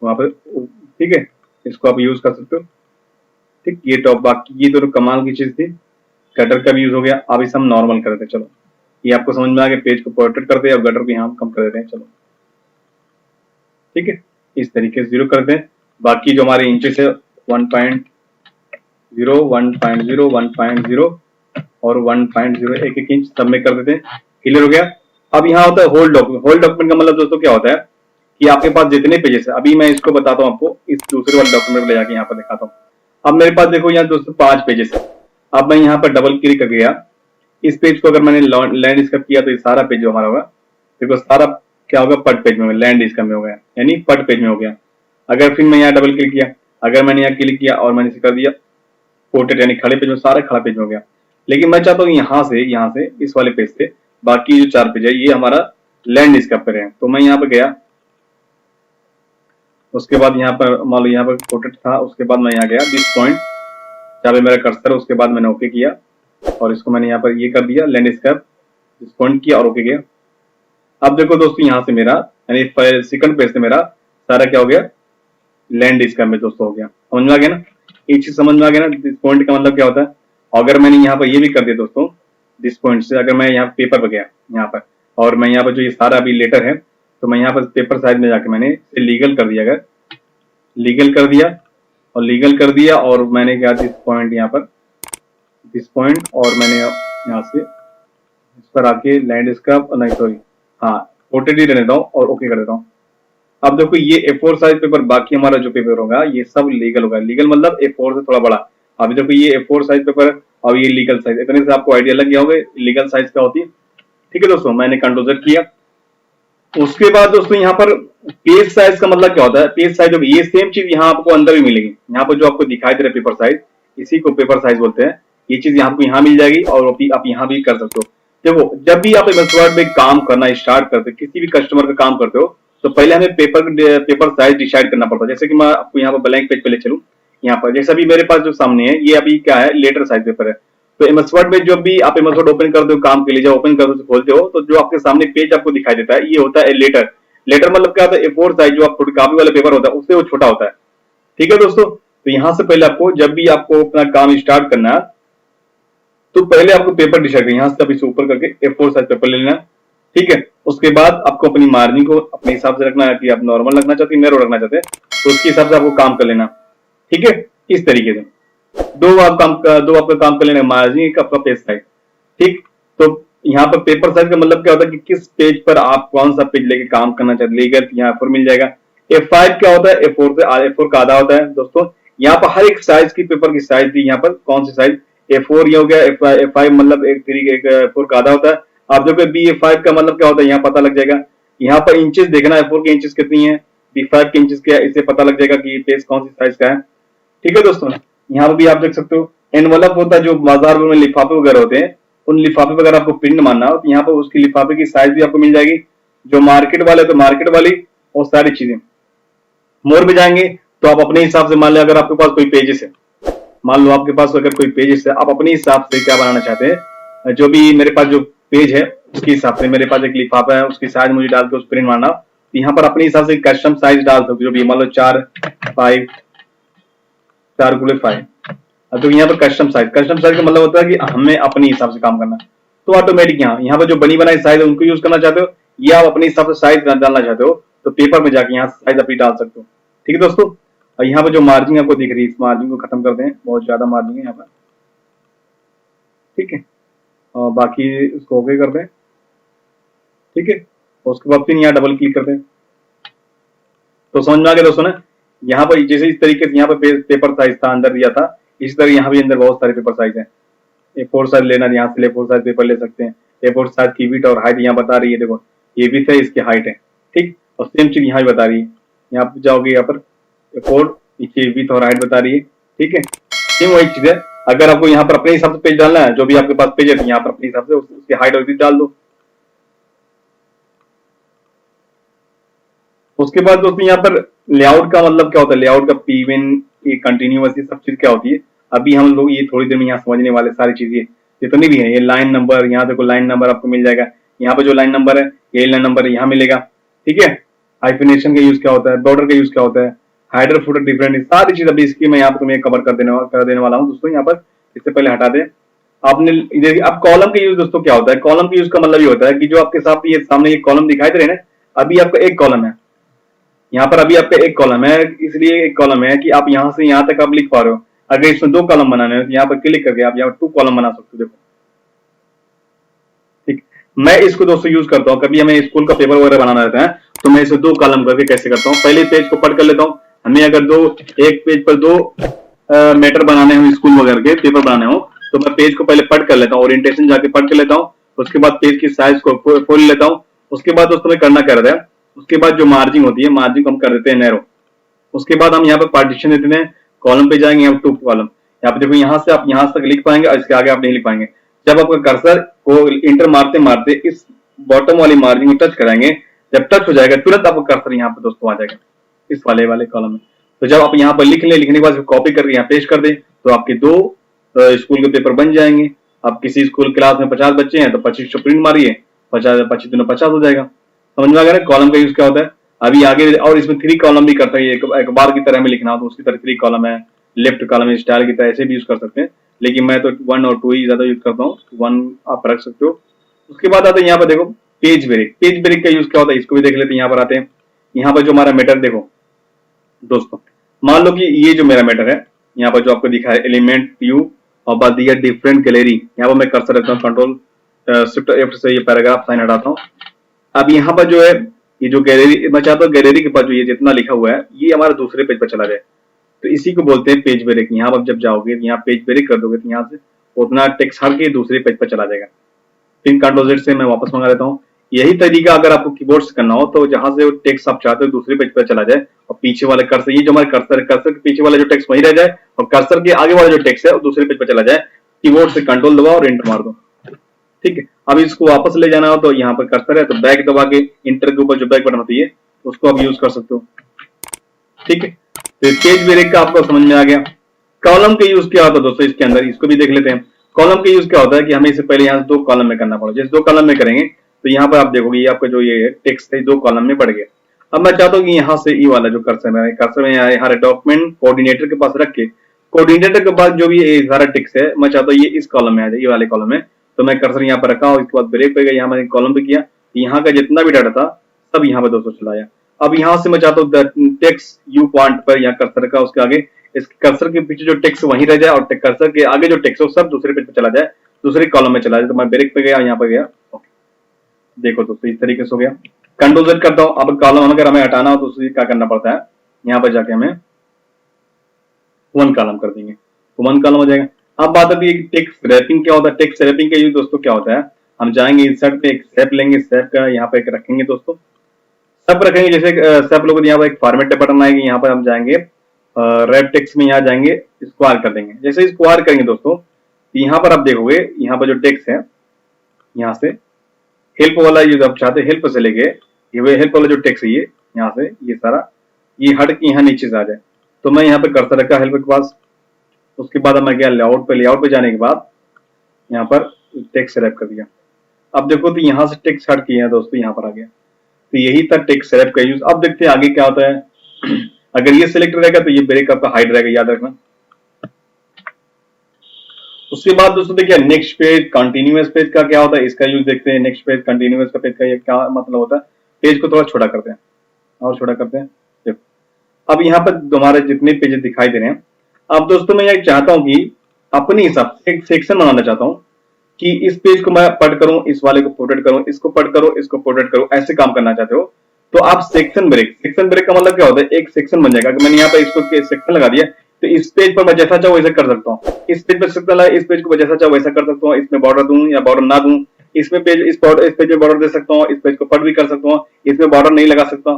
वहां पर, ठीक है, इसको आप यूज कर सकते हो। ठीक, ये टॉप, बाकी ये दोनों कमाल की चीज थी। गटर का भी यूज हो गया। अब इसे हम नॉर्मल कर देते हैं। चलो ये आपको समझ में आ गया, पेज को पोर्ट्रेट करते हैं और गटर को यहाँ कम कर देते हैं। चलो ठीक है, इस तरीके से 0 करते हैं। बाकी जो हमारे इंचेस है 1.0, 1.0, 1.0 और 1.0 एक इंच सब में कर देते हैं। क्लियर हो गया। अब यहाँ होता है होल डॉक्यूमेंट। होल डॉक्यूमेंट का मतलब दोस्तों क्या होता है कि आपके पास जितने पेजेस है, अभी मैं इसको बताता हूँ आपको, इस दूसरे वाले डॉक्यूमेंट को ले जाके यहाँ पर दिखाता हूँ। अब मेरे पास देखो यहाँ दोस्तों 5 पेजेस है। अब मैं यहाँ पर डबल क्लिक कर गया, इस पेज को अगर मैंने लैंडस्केप किया तो ये सारा पेज जो हमारा होगा, देखो सारा क्या होगा, पट पेज में, लैंडस्केप में हो गया, यानी पट पेज में हो गया। अगर फिर मैं यहाँ डबल क्लिक किया, अगर मैंने यहाँ क्लिक किया और मैंने इसे कर दिया पोर्ट्रेट, यानी खड़े पेज में, सारा खड़ा पेज में हो गया। लेकिन मैं चाहता हूँ यहाँ से इस वाले पेज से बाकी जो 4 पेज है ये हमारा लैंडस्केप पे है। तो मैं यहाँ पे गया, उसके बाद यहाँ पर मान लो यहाँ पर पोर्ट्रेट था, उसके बाद मैं यहाँ गया दिस पॉइंट जहाँ पे मेरा कर्सर है, उसके बाद मैंने ओके किया और इसको मैंने यहाँ पर ये कर दिया लैंडस्केप, दिस पॉइंट किया और ओके किया। अब देखो दोस्तों यहाँ से मेरा यानी सेकंड पेज से मेरा सारा क्या हो गया, लैंडस्केप में दोस्तों हो गया। समझ में आ गया ना, एक चीज समझ में आ गया ना, दिस पॉइंट का मतलब क्या होता है। अगर मैंने यहाँ पर ये भी कर दिया दोस्तों, दिस पॉइंट से अगर मैं यहाँ पेपर पर गया यहाँ पर और मैं यहाँ पर जो ये सारा अभी लेटर है, तो मैं यहाँ पर पेपर साइज में जाके मैंने इसे लीगल कर दिया, अगर लीगल कर दिया और लीगल कर दिया और मैंने क्या दिस पॉइंट यहाँ पर, दिस पॉइंट, और मैंने यहाँ से इस पर आके लैंडस्केप, नहीं सॉरी, हाँ पोर्ट्रेट ही रहने देता हूँ और ओके कर देता हूँ। अब देखो ये A4 साइज पेपर, बाकी हमारा जो पेपर होगा ये सब लीगल होगा। लीगल मतलब A4 से थोड़ा बड़ा। अभी देखो ये A4 साइज पेपर है और ये लीगल साइज, इतने से आपको आइडिया लग गया होगा लीगल साइज क्या होती है। ठीक है दोस्तों, मैंने कंट्रोल Z किया। उसके बाद दोस्तों यहाँ पर पेज साइज का मतलब क्या होता है, पेज साइज होगी, ये सेम चीज यहाँ आपको अंदर भी मिलेगी। यहाँ पर जो आपको दिखाई दे रहा है पेपर साइज, इसी को पेपर साइज बोलते हैं। ये चीज आपको यहाँ मिल जाएगी और आप यहाँ भी कर सकते हो। देखो जब भी आप MS वर्ड में काम करना स्टार्ट करते हो, किसी भी कस्टमर का काम करते हो, तो पहले हमें पेपर साइज डिसाइड करना पड़ता है। जैसे कि मैं आपको यहाँ पर ब्लैंक पेज पे ले चलूँ, यहाँ पर जैसे अभी मेरे पास जो सामने है ये अभी क्या है, लेटर साइज पेपर है। तो MS वर्ड में जब भी आप MS वर्ड ओपन करते हो काम के लिए, जब ओपन करते हो खोलते हो, तो जो आपके सामने पेज आपको दिखाई देता है ये होता है लेटर। लेटर मतलब क्या होता है, A4 साइज जो आप फोटोकॉपी वाला पेपर होता है उससे वो छोटा होता है। ठीक है दोस्तों, तो यहाँ से पहले आपको जब भी आपको अपना काम स्टार्ट करना है तो पहले आपको पेपर डिसाइड करना, यहाँ से आप इसे ऊपर करके A4 साइज पेपर ले लेना। ठीक है, उसके बाद आपको अपनी मार्जिन को अपने हिसाब से रखना है कि आप नॉर्मल रखना चाहते हैं, नैरो रखना चाहते हैं, तो उसके हिसाब से आपको काम कर लेना। ठीक है, इस तरीके से दो आपका काम कर लेना, मार्जिन का, आपका पेज साइज। ठीक, तो यहाँ पर पेपर साइज का मतलब क्या होता है कि किस पेज पर आप कौन सा पेज लेके काम करना चाहते हैं। लीगल यहाँ पर मिल जाएगा। A5 क्या होता है, A4 का आधा होता है दोस्तों। यहाँ पर हर एक साइज की पेपर की साइज दी, यहाँ पर कौन सी साइज, A4 ये हो गया, A5 मतलब एक A4 का आधा होता है। आप देखो B5 का मतलब क्या होता है, यहाँ पता लग जाएगा। यहाँ पर इंचेस देखना, A4 के इंचेस कितनी है, B5 के इंचेस क्या है, इससे पता लग जाएगा कि पेज कौन सी साइज का है। ठीक है दोस्तों, यहाँ पर भी आप देख सकते हो एनवलप होता है, जो बाजार में लिफाफे वगैरह होते हैं, उन लिफाफे वगैरह आपको प्रिंट मारना हो तो यहाँ पर उसकी लिफाफे की साइज भी आपको मिल जाएगी। जो मार्केट वाले तो मार्केट वाली, और सारी चीजें। मोर में जाएंगे तो आप अपने हिसाब से, मान लें अगर आपके पास कोई पेजेस है, मान लो आपके पास अगर कोई पेजेस है, आप अपने हिसाब से क्या बनाना चाहते हैं, जो भी मेरे पास जो पेज है उसके हिसाब से, मेरे पास एक लिफाफा है उसकी साइज मुझे डाल के उस प्रिंट मारना, तो यहाँ पर अपने हिसाब से कस्टम साइज डाल सकते हो, जो भी मान लो 4x5, 4x5। तो यहाँ पर कस्टम साइज का मतलब होता है कि हमें अपने हिसाब से काम करना। तो ऑटोमेटिक यहाँ पर जो बनी बनाई साइज है उनको यूज करना चाहते हो, या आप अपने हिसाब से साइज डालना चाहते हो तो पेपर में जाके यहाँ साइज अपनी डाल सकते हो। ठीक है दोस्तों, और यहाँ पर जो मार्जिन आपको दिख रही है, इस मार्जिन को खत्म कर दें, बहुत ज्यादा मार्जिन है यहाँ पर। ठीक है, और बाकी इसको ओके कर दें। ठीक है, उसके बाद फिर यहाँ डबल क्लिक कर दें। तो समझ में आ गया दोस्तों ना, यहाँ पर जैसे इस तरीके से यहाँ पर पेपर साइज था अंदर दिया था, इसी तरह यहाँ भी अंदर बहुत सारे पेपर साइज हैं। A4 साइज लेना, यहाँ से A4 साइज पेपर ले सकते हैं। A4 साइज की विड्थ और हाइट यहाँ बता रही है, देखो ये विड्थ है, इसकी हाइट है। ठीक, और सेम चीज यहाँ भी बता रही है। यहाँ पे जाओगे, यहाँ पर A4 नीचे विड्थ और हाइट बता रही है। ठीक है, सेम वही चीज है। अगर आपको यहाँ पर अपने हिसाब से पेज डालना है, जो भी आपके पास पेज है, यहाँ पर अपने हिसाब से उसकी हाइट और विड्थ डाल दो। उसके बाद दोस्तों यहाँ पर लेआउट का मतलब क्या होता है, लेआउट का पीवन, ये कंटिन्यूअस, ये सब चीज क्या होती है, अभी हम लोग ये थोड़ी देर में यहाँ समझने वाले सारी चीजें जितनी भी है। ये लाइन नंबर, यहाँ देखो लाइन नंबर आपको मिल जाएगा, यहाँ पे जो लाइन नंबर है ये लाइन नंबर यहाँ मिलेगा, ठीक है। हाइफिनेशन का यूज क्या होता है, बॉर्डर का यूज क्या होता है, हाइडर फुटर डिफरेंट, सारी चीज अभी इसकी मैं यहाँ पे तुम्हें कवर कर देने वाला हूँ दोस्तों। यहाँ पर इससे पहले हटा दे आपने इधर, अब कॉलम का यूज दोस्तों क्या होता है, कॉलम का यूज का मतलब ये होता है कि जो आपके साथ ये सामने ये कॉलम दिखाई दे रहे हैं ना, अभी आपका एक कॉलम है, यहाँ पर अभी आपका एक कॉलम है, इसलिए एक कॉलम है कि आप यहाँ से यहाँ तक आप लिख पा रहे हो। अगर इसमें दो कॉलम बनाने हो तो यहाँ पर क्लिक करके आप यहाँ टू कॉलम बना सकते हो, देखो ठीक। मैं इसको दोस्तों यूज करता हूँ, कभी हमें स्कूल का पेपर वगैरह बनाना रहता है तो मैं इसे दो कॉलम करके कैसे करता हूँ, पहले पेज को पढ़ कर लेता हूँ। हमें अगर एक पेज पर दो मैटर बनाने हो, स्कूल वगैरह के पेपर बनाने हो, तो मैं पेज को पहले पढ़ कर लेता हूँ, ओरिएंटेशन जाके पढ़ कर लेता हूँ, उसके बाद पेज की साइज को खोल लेता हूँ। उसके बाद दोस्तों मैं करना क्या रहता है, उसके बाद जो मार्जिन होती है, मार्जिन को हम कर देते हैं नैरो। उसके बाद हम यहाँ पे पार्टीशन देते हैं, कॉलम पे जाएंगे, यहाँ टू कॉलम, यहाँ पे देखो यहाँ से आप यहाँ तक लिख पाएंगे और इसके आगे आप नहीं लिख पाएंगे। जब आपका कर्सर को इंटर मारते मारते इस बॉटम वाली मार्जिन को टच कराएंगे, जब टच हो जाएगा तुरंत आपका कर्सर यहाँ पे दोस्तों आ जाएगा इस वाले कॉलम में। तो जब आप यहाँ पर लिख ले, लिखने के बाद कॉपी करके यहाँ पेस्ट कर दे, तो आपके दो स्कूल के पेपर बन जाएंगे। आप किसी स्कूल क्लास में 50 बच्चे हैं तो 25 प्रिंट मारिए, 50 दिनों 50 हो जाएगा। समझ में आ गया ना कॉलम का यूज क्या होता है। अभी आगे और इसमें 3 कॉलम भी करते हैं, एक बार की तरह में लिखना हो तो उसकी तरह 3 कॉलम है, लेफ्ट कॉलम स्टाइल की तरह ऐसे भी यूज कर सकते हैं, लेकिन मैं तो 1 और 2 ही ज्यादा यूज करता हूँ, 1 आप रख सकते हो। उसके बाद आते हैं यहाँ पर देखो पेज ब्रेक। पेज ब्रेक का यूज क्या होता है इसको भी देख लेते हैं। यहाँ पर आते हैं, यहाँ पर जो हमारा मैटर देखो दोस्तों, मान लो कि ये जो मेरा मैटर है, यहाँ पर जो आपको दिखा है एलिमेंट व्यू और बाद दिया डिफरेंट गैलरी, यहाँ पर मैं कर्सर रखता हूँ, कंट्रोल शिफ्ट F से ये पैराग्राफ साइन हटाता हूँ। अब यहाँ पर जो है ये जो गैलरी, मैं चाहता हूँ गैलरी के पास जो ये जितना लिखा हुआ है ये हमारे दूसरे पेज पर चला जाए, तो इसी को बोलते हैं पेज ब्रेक। यहाँ पर जब जाओगे यहाँ पेज ब्रेक कर दोगे तो यहाँ से उतना टेक्स्ट हट के दूसरे पेज पर चला जाएगा। फिर कंट्रोल Z से मैं वापस मंगा लेता हूँ। यही तरीका अगर आपको कीबोर्ड से करना हो तो जहां से टेक्स्ट आप चाहते हो दूसरे पेज पर चला जाए और पीछे वाले कर्सर, ये जो हमारे कर्सर है, कर्सर के पीछे वाला जो टेक्स्ट वहीं रह जाए और कर्सर के आगे वाला जो टेक्स्ट है वो दूसरे पेज पर चला जाए। कीबोर्ड से कंट्रोल दबाओ और एंटर मार दो, ठीक है। अब इसको वापस ले जाना हो तो यहाँ पर कर्सर है तो बैक दबा के इंटर के ऊपर जो बैक बटन होती है उसको आप यूज कर सकते हो, ठीक है। तो पेज ब्रेक का आपको समझ में आ गया। कॉलम का यूज क्या होता है दोस्तों इसके अंदर, इसको भी देख लेते हैं। कॉलम का यूज क्या होता है कि हमें इससे पहले यहाँ 2 कॉलम में करना पड़ा, जैसे 2 कॉलम में करेंगे तो यहाँ पर आप देखोगे ये आपका जो ये टेक्स्ट है 2 कॉलम में बढ़ गया। अब मैं चाहता हूँ कि यहाँ से ये वाला जो कर्सर में हर डॉक्यूमेंट कोऑर्डिनेटर के पास रख के, कोऑर्डिनेटर के पास जो भी सारा टेक्स्ट है मैं चाहता हूँ ये इस कॉलम में आ जाए, ये वाले कॉलम में। तो मैं कर्सर यहाँ पर रखा और इसके बाद ब्रेक पे गया, यहाँ मैंने कॉलम पे किया, यहाँ का जितना भी डाटा था सब यहाँ पे दोस्तों चलाया। अब यहाँ से मैं चाहता हूँ टेक्स्ट यू पॉइंट पर यहाँ कर्सर का, उसके आगे इस कर्सर के पीछे जो टेक्स्ट वहीं रह जाए और कर्सर के आगे जो टेक्स्ट हो सब दूसरे पेज पे चला जाए, दूसरे कॉलम में चला जाए। तो मैं ब्रेक पे गया, यहाँ पे गया, ओके देखो दोस्तों इस तरीके से हो गया। कंट्रोल Z करता हूँ। अब कॉलम अगर हमें हटाना हो तो क्या करना पड़ता है, यहाँ पर जाके हमें 1 कॉलम कर देंगे तो 1 कॉलम हो जाएगा। अब बात आती है टेक्स्ट रैपिंग क्या होता है। टेक्स्ट रैपिंग का यूज दोस्तों क्या होता है, हम जाएंगे इंसर्ट पे एक सेप लेंगे, सेप का यहाँ पे एक रखेंगे दोस्तों, सब रखेंगे। जैसे सेप लोग यहाँ पर एक फॉर्मेट बटन आएगी, यहाँ पर हम जाएंगे रैप टेक्स्ट में, यहाँ जाएंगे स्क्वायर कर देंगे। जैसे स्क्वायर करेंगे दोस्तों यहाँ पर आप देखोगे यहाँ पर जो टेक्स्ट है यहाँ से हेल्प वाला ये आप चाहते हेल्प से लेके ये हेल्प वाला जो टेक्स्ट है ये यहाँ से ये सारा ये हट के यहाँ नीचे से आ जाए, तो मैं यहाँ पे कर्सर रखा हेल्प के पास। उसके बाद मैं गया लेआउट पे, लेआउट पे जाने के बाद यहाँ पर टेक्स्ट रैप कर दिया। अब देखो तो यहाँ से टेक्स्ट हट किया दोस्तों, यहाँ पर आ गया। तो यही था टेक्स्ट रैप का यूज। अब देखते हैं आगे क्या होता है। अगर ये सिलेक्ट रहेगा तो ये ब्रेक आपका हाइड रहेगा, याद रखना। उसके बाद दोस्तों देखिए नेक्स्ट पेज कंटिन्यूअस पेज का क्या होता है, इसका यूज देखते हैं। नेक्स्ट पेज कंटिन्यूअस का पेज का ये क्या मतलब होता है। पेज को थोड़ा छोटा करते हैं और छोटा करते हैं, देखो अब यहाँ पर हमारे जितने पेजेस दिखाई दे रहे हैं। अब दोस्तों मैं ये चाहता हूँ कि अपने हिसाब से एक सेक्शन बनाना चाहता हूँ कि इस पेज को मैं पढ़ करूं, इस वाले को पोर्ट्रेट करूं, इसको पढ़ करूं, इसको पोर्ट्रेट करूं, ऐसे काम करना चाहते हो तो आप सेक्शन ब्रेक का मतलब क्या होता है, एक सेक्शन बन जाएगा। मैंने यहाँ पे इसको सेक्शन लगा दिया तो इस पेज पर मैं जैसा चाहूँ वैसा कर सकता हूँ। इस पेज पर सेक्शन लगा, इस पेज को मैं जैसा चाहूँ वैसा कर सकता हूँ। इसमें बॉर्डर दूं या बॉर्डर ना दूं, इसमें पेज इस पेज में बॉर्डर दे सकता हूँ, इस पेज को पढ़ भी कर सकता हूँ, इसमें बॉर्डर नहीं लगा सकता,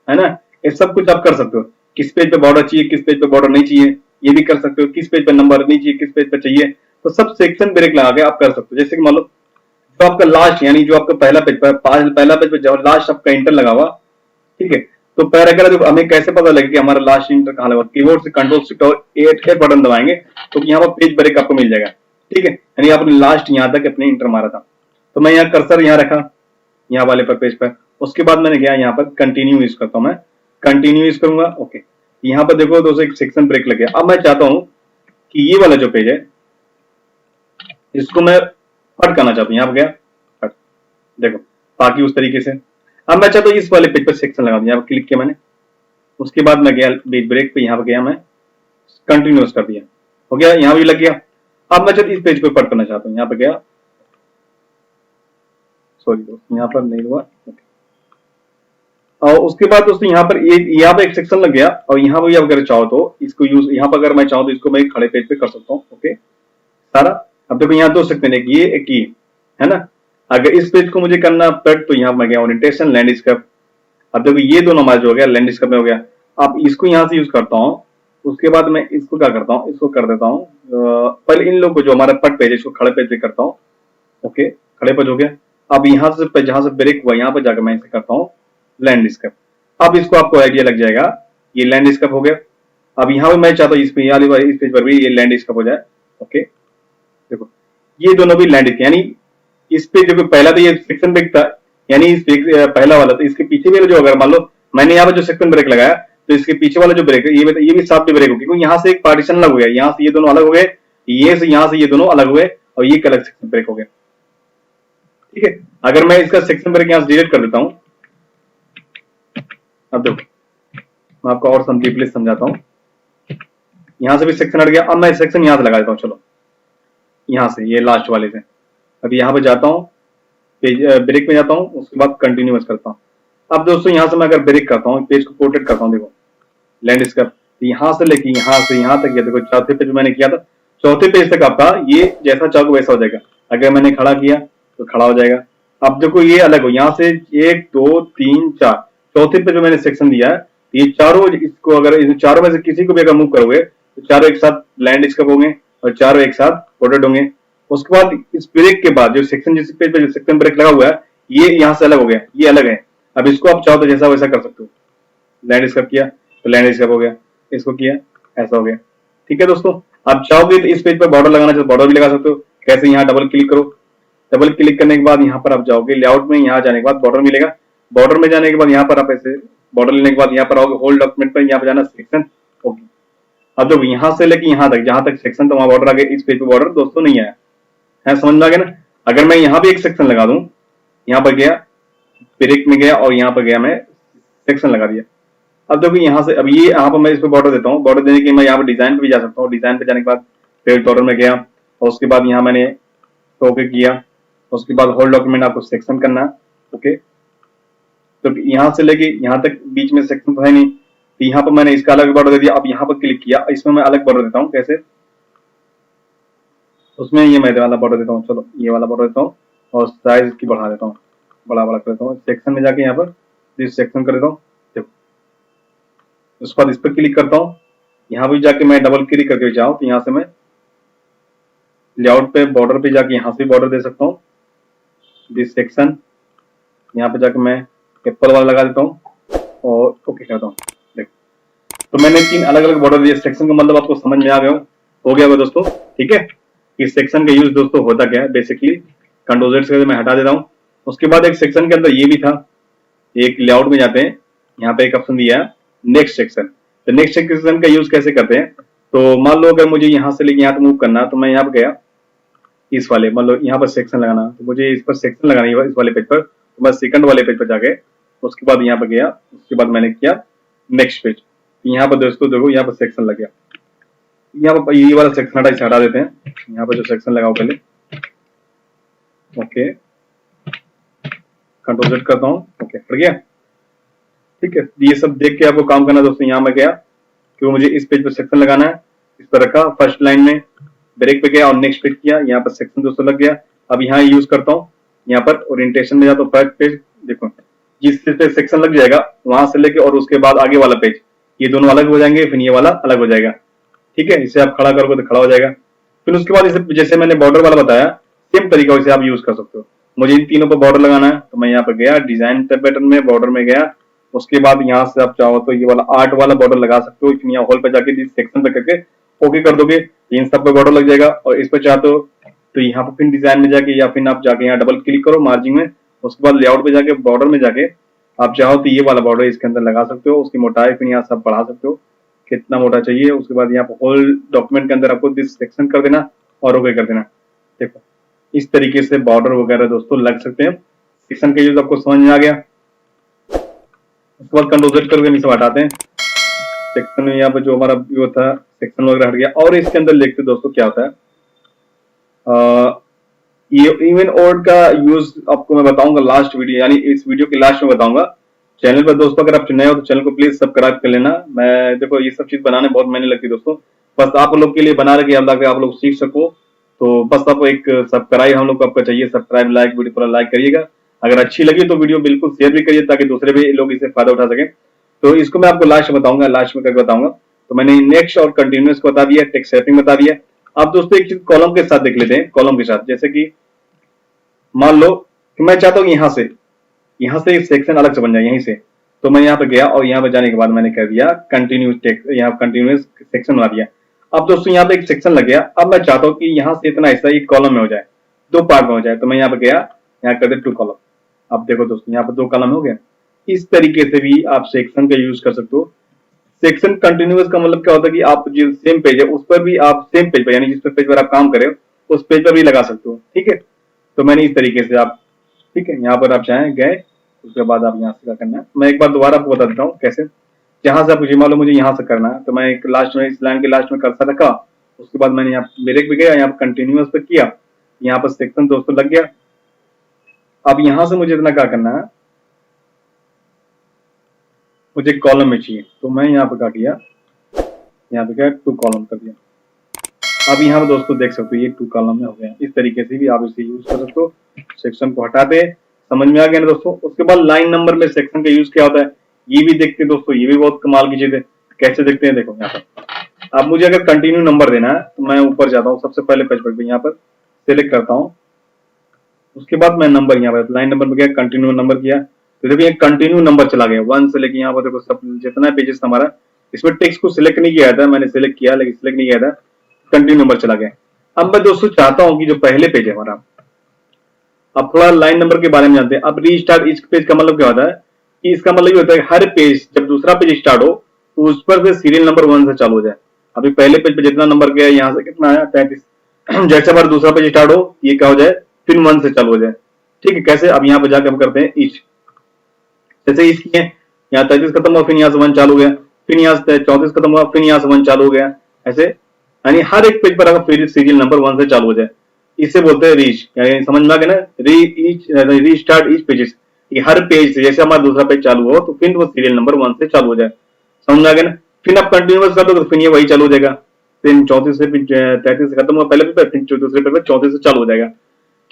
है ना। ये सब कुछ आप कर सकते हो। किस पेज पे बॉर्डर चाहिए, किस पेज पे बॉर्डर नहीं चाहिए, ये भी कर सकते हो। किस पेज पे नंबर नहीं चाहिए, किस पेज पे चाहिए, तो सब सेक्शन ब्रेक लगा के आप कर सकते हो। जैसे कि मान लो जो आपका लास्ट यानी जो आपका पहला पेज पर जब लास्ट आपका इंटर लगा हुआ, ठीक है, तो पैराग्राफ हमें कैसे पता लगे कि हमारा लास्ट इंटर कहाँ लगा? कीबोर्ड से कंट्रोल शिफ्ट और एट बटन दबाएंगे तो यहाँ पर पेज ब्रेक आपको मिल जाएगा। ठीक है, यानी आपने लास्ट यहाँ तक अपने इंटर मारा था। तो मैं यहाँ कर्सर यहाँ रखा, यहाँ वाले पर पेज पर। उसके बाद मैंने गया यहाँ पर कंटिन्यू यूज करता हूँ, मैं कंटिन्यू यूज करूंगा। ओके, यहाँ पर देखो दोस्तों एक सेक्शन ब्रेक लग गया। अब मैं चाहता हूँ कि ये वाला जो पेज है इसको मैं कट करना चाहता हूँ। यहाँ पर गया कट, देखो बाकी उस तरीके से। अब मैं चाहता हूँ इस वाले पेज पर सेक्शन लगा दूं, यहाँ पर क्लिक किया मैंने। उसके बाद मैं गया पेज ब्रेक पे, यहाँ पर गया मैं कंटिन्यूस कर दिया, हो गया, यहाँ भी लग गया। अब मैं जब इस पेज को कट करना चाहता हूँ, यहाँ पे गया, सॉरी दोस्तों यहाँ पर नहीं हुआ। और उसके बाद दोस्तों यहाँ पर यहाँ पे एक सेक्शन लग गया, और यहाँ पर अगर चाहो तो इसको यूज, यहाँ पर अगर मैं चाहूँ तो इसको मैं खड़े पेज पे कर सकता हूँ। ओके सारा, अब देखो यहाँ दो सेक्शन, एक ये एक ये है ना। अगर इस पेज को मुझे करना पड़ तो यहाँ मैं गया ओरिएंटेशन लैंडस्केप। अब देखो ये दोनों हमारा जो हो गया लैंडस्केप में हो गया। अब इसको यहाँ से यूज करता हूँ। उसके बाद मैं इसको क्या करता हूँ, इसको कर देता हूँ पहले इन लोगों को जो हमारा पट पेज है इसको खड़े पेज पे करता हूँ। ओके खड़े पेज हो गया। अब यहाँ से जहां से ब्रेक हुआ यहाँ पर जाकर मैं इसे करता हूँ लैंडस्केप। अब इसको आपको आइडिया लग जाएगा, ये लैंडस्केप हो गया। अब यहाँ पे मैं चाहता हूँ इस पेज पर भी ये लैंडस्केप हो जाए। ओके देखो ये दोनों भी लैंडस्केप, यानी इस पे देखो पहला तो ये सेक्शन ब्रेक था, यानी इस पहला वाला, तो इसके पीछे भी जो अगर मान लो मैंने यहाँ पर जो सेक्शन ब्रेक लगाया तो इसके पीछे वाला जो ब्रेक है ये भी साथ में ब्रेक हो, क्योंकि यहाँ से एक पार्टीशन अलग हो गया, यहाँ से ये दोनों अलग हो गए, ये से यहाँ से ये दोनों अलग हुए, और ये अलग सेक्शन ब्रेक हो गया। ठीक है, अगर मैं इसका सेक्शन ब्रेक यहाँ से डिलीट कर देता हूँ, अब देखो मैं आपको और डीपली समझाता हूँ। यहाँ से भी सेक्शन हट गया। अब मैं सेक्शन यहाँ से लगा देता हूँ, चलो यहाँ से ये लास्ट वाले से। अब यहाँ पे जाता हूँ, पेज ब्रेक में जाता हूँ, उसके बाद कंटिन्यूअस करता हूँ। अब दोस्तों यहाँ से मैं अगर ब्रेक करता हूँ, पेज को पोर्ट्रेट करता हूँ, देखो लैंडस्केप यहाँ से लेके यहाँ से यहाँ तक, ये देखो चौथे पेज मैंने किया था, चौथे पेज तक आपका ये जैसा चाहो वैसा हो जाएगा। अगर मैंने खड़ा किया तो खड़ा हो जाएगा। अब देखो ये अलग हो, यहाँ से 1 2 3 4 चौथे पेज में मैंने सेक्शन दिया है, ये चारों, इसको अगर इन चारों में से किसी को भी अगर मूव करोगे तो चारों एक साथ लैंडस्केप होंगे और चारों एक साथ पोर्ट्रेट होंगे। उसके बाद इस ब्रेक के बाद जो सेक्शन, जिस पेज पे जो सेक्शन ब्रेक लगा हुआ है ये यहाँ से अलग हो गया, ये अलग है। अब इसको आप चाहो तो जैसा वैसा कर सकते हो, लैंडस्केप किया तो लैंडस्केप हो गया, इसको किया ऐसा हो गया। ठीक है दोस्तों, आप चाहोगे तो इस पेज पर बॉर्डर लगाना चाहो बॉर्डर भी लगा सकते हो। कैसे, यहाँ डबल क्लिक करो, डबल क्लिक करने के बाद यहाँ पर आप जाओगे लेआउट में, यहाँ जाने के बाद बॉर्डर मिलेगा, बॉर्डर में जाने के बाद यहाँ पर आप ऐसे बॉर्डर लेने के बाद यहाँ पर आओगे होल डॉक्यूमेंट पर, यहाँ पर जाना सेक्शन। ओके अब देखो यहाँ से लेके यहाँ तक, जहां तक सेक्शन तो वहां बॉर्डर आ गया, इस पेज पे बॉर्डर दोस्तों नहीं आया है, समझ में आ गया ना। अगर मैं यहाँ पे एक सेक्शन लगा दूं, यहाँ पर गया ब्रेक में गया और यहाँ पर गया मैं सेक्शन लगा दिया। अब देखो यहाँ से, अब ये यहाँ पर मैं इस पे बॉर्डर देता हूँ, बॉर्डर देने के मैं यहाँ पर डिजाइन पे भी जा सकता हूँ। डिजाइन पे जाने के बाद पेज बॉर्डर में गया और उसके बाद यहाँ मैंने ओके किया, उसके बाद होल डॉक्यूमेंट आपको सेक्शन करना है। ओके तो यहाँ से लेके यहाँ तक बीच में सेक्शन तो है नहीं, तो यहाँ पर मैंने इसका अलग बॉर्डर दे दिया। अब यहाँ पर क्लिक किया, इसमें मैं अलग बॉर्डर देता हूँ, कैसे, उसमें ये मैं वाला बॉर्डर देता हूँ, चलो ये वाला बॉर्डर देता हूँ और साइज की बढ़ा देता हूँ, बड़ा बड़ा कर देता हूँ। सेक्शन में जाके यहाँ पर इस सेक्शन कर देता हूँ, देखो उसके बाद इस पर क्लिक करता हूँ, यहाँ भी जाके मैं डबल क्लिक करके जाऊँ तो यहाँ से मैं लेआउट पे बॉर्डर पे जाके यहाँ से बॉर्डर दे सकता हूँ, दिस सेक्शन, यहाँ पे जाके मैं एप्पल वाला लगा देता हूँ और ओके करता हूँ। देखो तो मैंने 3 अलग अलग बॉर्डर दिए, सेक्शन का मतलब आपको समझ में आ गया हो गया दोस्तों। ठीक है, इस सेक्शन का यूज दोस्तों होता क्या है, बेसिकली कंट्रोल Z से मैं हटा देता हूँ। उसके बाद एक सेक्शन के अंदर ये भी था, एक लेआउट में जाते हैं, यहाँ पे एक ऑप्शन दिया है नेक्स्ट सेक्शन। तो नेक्स्ट सेक्शन का यूज कैसे करते हैं, तो मान लो अगर मुझे यहाँ से लेके यहाँ तक मूव करना, तो मैं यहाँ पे गया इस वाले, मतलब यहाँ पर सेक्शन लगाना, तो मुझे इस पर सेक्शन लगाना है इस वाले पेज पर, तो मैं सेकंड वाले पेज पर जाके उसके बाद यहाँ पर गया, उसके बाद मैंने किया नेक्स्ट पेज। यहाँ पर दोस्तों देखो यहाँ पर सेक्शन लग गया, यहाँ पर ये वाला सेक्शन हटा देते हैं, यहाँ पर जो सेक्शन लगाओ पहले। ओके कंट्रोल Z करता हूँ, ओके हट गया। ठीक है, ये सब देख के आपको काम करना दोस्तों। यहाँ मैं गया क्यों, मुझे इस पेज पर सेक्शन लगाना है, इस पर रखा, फर्स्ट लाइन में ब्रेक पे गया और नेक्स्ट पेज किया, यहाँ पर सेक्शन दोस्तों लग गया। अब यहाँ यूज करता हूँ, यहाँ पर ओरिएंटेशन में जाता हूँ, फर्स्ट पेज, देखो जिस पे सेक्शन लग जाएगा वहां से लेके और उसके बाद आगे वाला पेज, ये दोनों अलग हो जाएंगे, फिर ये वाला अलग हो जाएगा। ठीक है, इसे आप खड़ा करोगे तो खड़ा हो जाएगा। फिर उसके बाद इसे जैसे मैंने बॉर्डर वाला बताया, सेम तरीका से आप यूज कर सकते हो। मुझे इन तीनों पर बॉर्डर लगाना है, तो मैं यहाँ पर गया डिजाइन पैटर्न में, बॉर्डर में गया, उसके बाद यहाँ से आप चाहो तो ये वाला 8 वाला बॉर्डर लगा सकते हो, यहाँ होल पे जाके जिस सेक्शन पे करके ओके कर दोगे, इन सब पे बॉर्डर लग जाएगा। और इस पे चाहते हो तो यहाँ पे फिर डिजाइन में जाके या फिर आप जाके यहाँ डबल क्लिक करो मार्जिन में, उसके बाद लेआउट पे जाके बॉर्डर में जाके आप चाहो तो ये वाला बॉर्डर इसके अंदर लगा सकते हो, उसकी मोटाई फिर यहाँ सब बढ़ा सकते हो कितना मोटा चाहिए। उसके बाद यहाँ पे होल डॉक्यूमेंट के अंदर आपको दिस सेक्शन कर देना और ओके कर देना। देखो इस तरीके से बॉर्डर वगैरह दोस्तों लग सकते हैं। सेक्शन का यूज आपको समझ में आ गया। उसके बाद कंट्रोल Z करके नीचे हटाते हैं सेक्शन में, यहाँ पे जो हमारा व्यू था सेक्शन वगैरह हट गया। और इसके अंदर देखते दोस्तों क्या होता है, ये इवन ओड का यूज आपको मैं बताऊंगा लास्ट वीडियो, यानी इस वीडियो के लास्ट में बताऊंगा। चैनल पर दोस्तों अगर आप नए हो तो चैनल को प्लीज सब्सक्राइब कर लेना। मैं देखो ये सब चीज बनाने बहुत मेहनत लगती है दोस्तों, बस आप लोग के लिए बना रहे कि आप लोग सीख सको। तो बस आप एक सब्सक्राइब हम लोग को आपका चाहिए, सब्सक्राइब लाइक वीडियो पूरा लाइक करिएगा। अगर अच्छी लगी तो वीडियो बिल्कुल शेयर भी करिए ताकि दूसरे भी लोग इससे फायदा उठा सकें। तो इसको मैं आपको लास्ट में बताऊंगा, लास्ट में करके बताऊंगा। तो मैंने नेक्स्ट और कंटिन्यूस को बता दिया, टेक्स्ट रैपिंग बता दिया। अब दोस्तों एक चीज कॉलम के साथ देख लेते हैं। कॉलम के साथ जैसे कि मान लो कि मैं चाहता हूँ यहाँ से एक सेक्शन अलग से बन जाए यहीं से, तो मैं यहाँ पे गया और यहाँ पे जाने के बाद मैंने कर दिया कंटिन्यूस टेक्स्ट, यहाँ कंटिन्यूस सेक्शन बना दिया। अब दोस्तों यहाँ पे एक सेक्शन लग गया। अब मैं चाहता हूँ कि यहाँ से इतना हिस्सा एक कॉलम में हो जाए, 2 पार्ट में हो जाए, तो मैं यहाँ पे गया, यहाँ कर दे 2 कॉलम। अब देखो दोस्तों यहाँ पे 2 कॉलम हो गया। इस तरीके से भी आप सेक्शन का यूज कर सकते हो। सेक्शन कंटिन्यूस का मतलब क्या होता है कि आप जो सेम पेज है उस पर भी आप सेम पेज पर, यानी जिस पेज पर आप काम करें उस पेज पर भी लगा सकते हो। ठीक है, तो मैंने इस तरीके से आप, ठीक है, यहाँ पर आप चाहें गए, उसके बाद आप यहाँ से क्या करना है, मैं एक बार दोबारा आपको बता देता हूँ कैसे। जहां से आप मुझे मालूम मुझे यहाँ से करना है, तो मैं एक लास्ट में इस लाइन के लास्ट में कर्सर रखा, उसके बाद मैंने यहाँ ब्रेक भी गया, यहाँ पर कंटिन्यूस पे किया, यहाँ पर सेक्शन दोस्तों लग गया। अब यहाँ से मुझे इतना क्या करना है, मुझे कॉलम में चाहिए, तो मैं यहाँ पे क्या किया, यहाँ पे क्या 2 कॉलम कर दिया। अब यहाँ पे दोस्तों देख सकते हो ये 2 कॉलम में हो गया। इस तरीके से भी आप इसे यूज कर सकते हो। सेक्शन को हटा दे, समझ में आ गया ना दोस्तों। उसके बाद लाइन नंबर में सेक्शन का यूज क्या होता है ये भी देखते हैं दोस्तों, ये भी बहुत कमाल की चीज है। कैसे देखते हैं, देखो यहाँ पर अब मुझे अगर कंटिन्यू नंबर देना है तो मैं ऊपर जाता हूँ, सबसे पहले पेज पर यहाँ पर सिलेक्ट करता हूँ, उसके बाद मैं नंबर यहाँ पर लाइन नंबर में गया, कंटिन्यू नंबर किया, तो देखिए कंटिन्यू नंबर चला गया 1 से लेके यहाँ पर देखो सब जितना पेजेस हमारा, इसमें टेक्स्ट को सिलेक्ट नहीं किया था, मैंने सिलेक्ट किया लेकिन सिलेक्ट नहीं किया था, कंटिन्यू नंबर चला गया। अब मैं दोस्तों चाहता हूं कि जो पहले पेज है हमारा, अब थोड़ा लाइन नंबर के बारे में जानते हैं। अब रीस्टार्ट इस पेज का मतलब क्या होता है कि इसका मतलब ये होता है हर पेज जब दूसरा पेज स्टार्ट हो तो उस पर से सीरियल नंबर 1 से चालू हो जाए। अभी पहले पेज पे जितना नंबर गया यहाँ से कितना आया 33, जैसे हमारा दूसरा पेज स्टार्ट हो ये क्या हो जाए फिर 1 से चालू हो जाए। ठीक है, कैसे, अब यहाँ पे जाकर हम करते हैं ईच, जैसे ईच किए, यहाँ 33 खत्म हुआ, फिर यहाँ से 1 चालू हो गया, फिर यहाँ से 34 खत्म हुआ, फिर यहाँ से 1 चालू हो गया, ऐसे यानी हर एक पेज पर अगर फिर सीरियल नंबर 1 से चालू हो जाए, इसे बोलते हैं रीच, यानी समझ में आ गया ना, रीस्टार्ट ईच पेजेस, कि हर पेज से जैसे हमारा दूसरा पेज चालू हो तो फिर वो सीरियल नंबर 1 से चालू हो जाए, समझ में आ गया ना। फिर आप कंटिन्यूस कर दो तो फिर ये वही चालू हो जाएगा, फिर 34 से 33 से खत्म हुआ पहले पेज, फिर दूसरे पेज पर 34 से चालू हो जाएगा।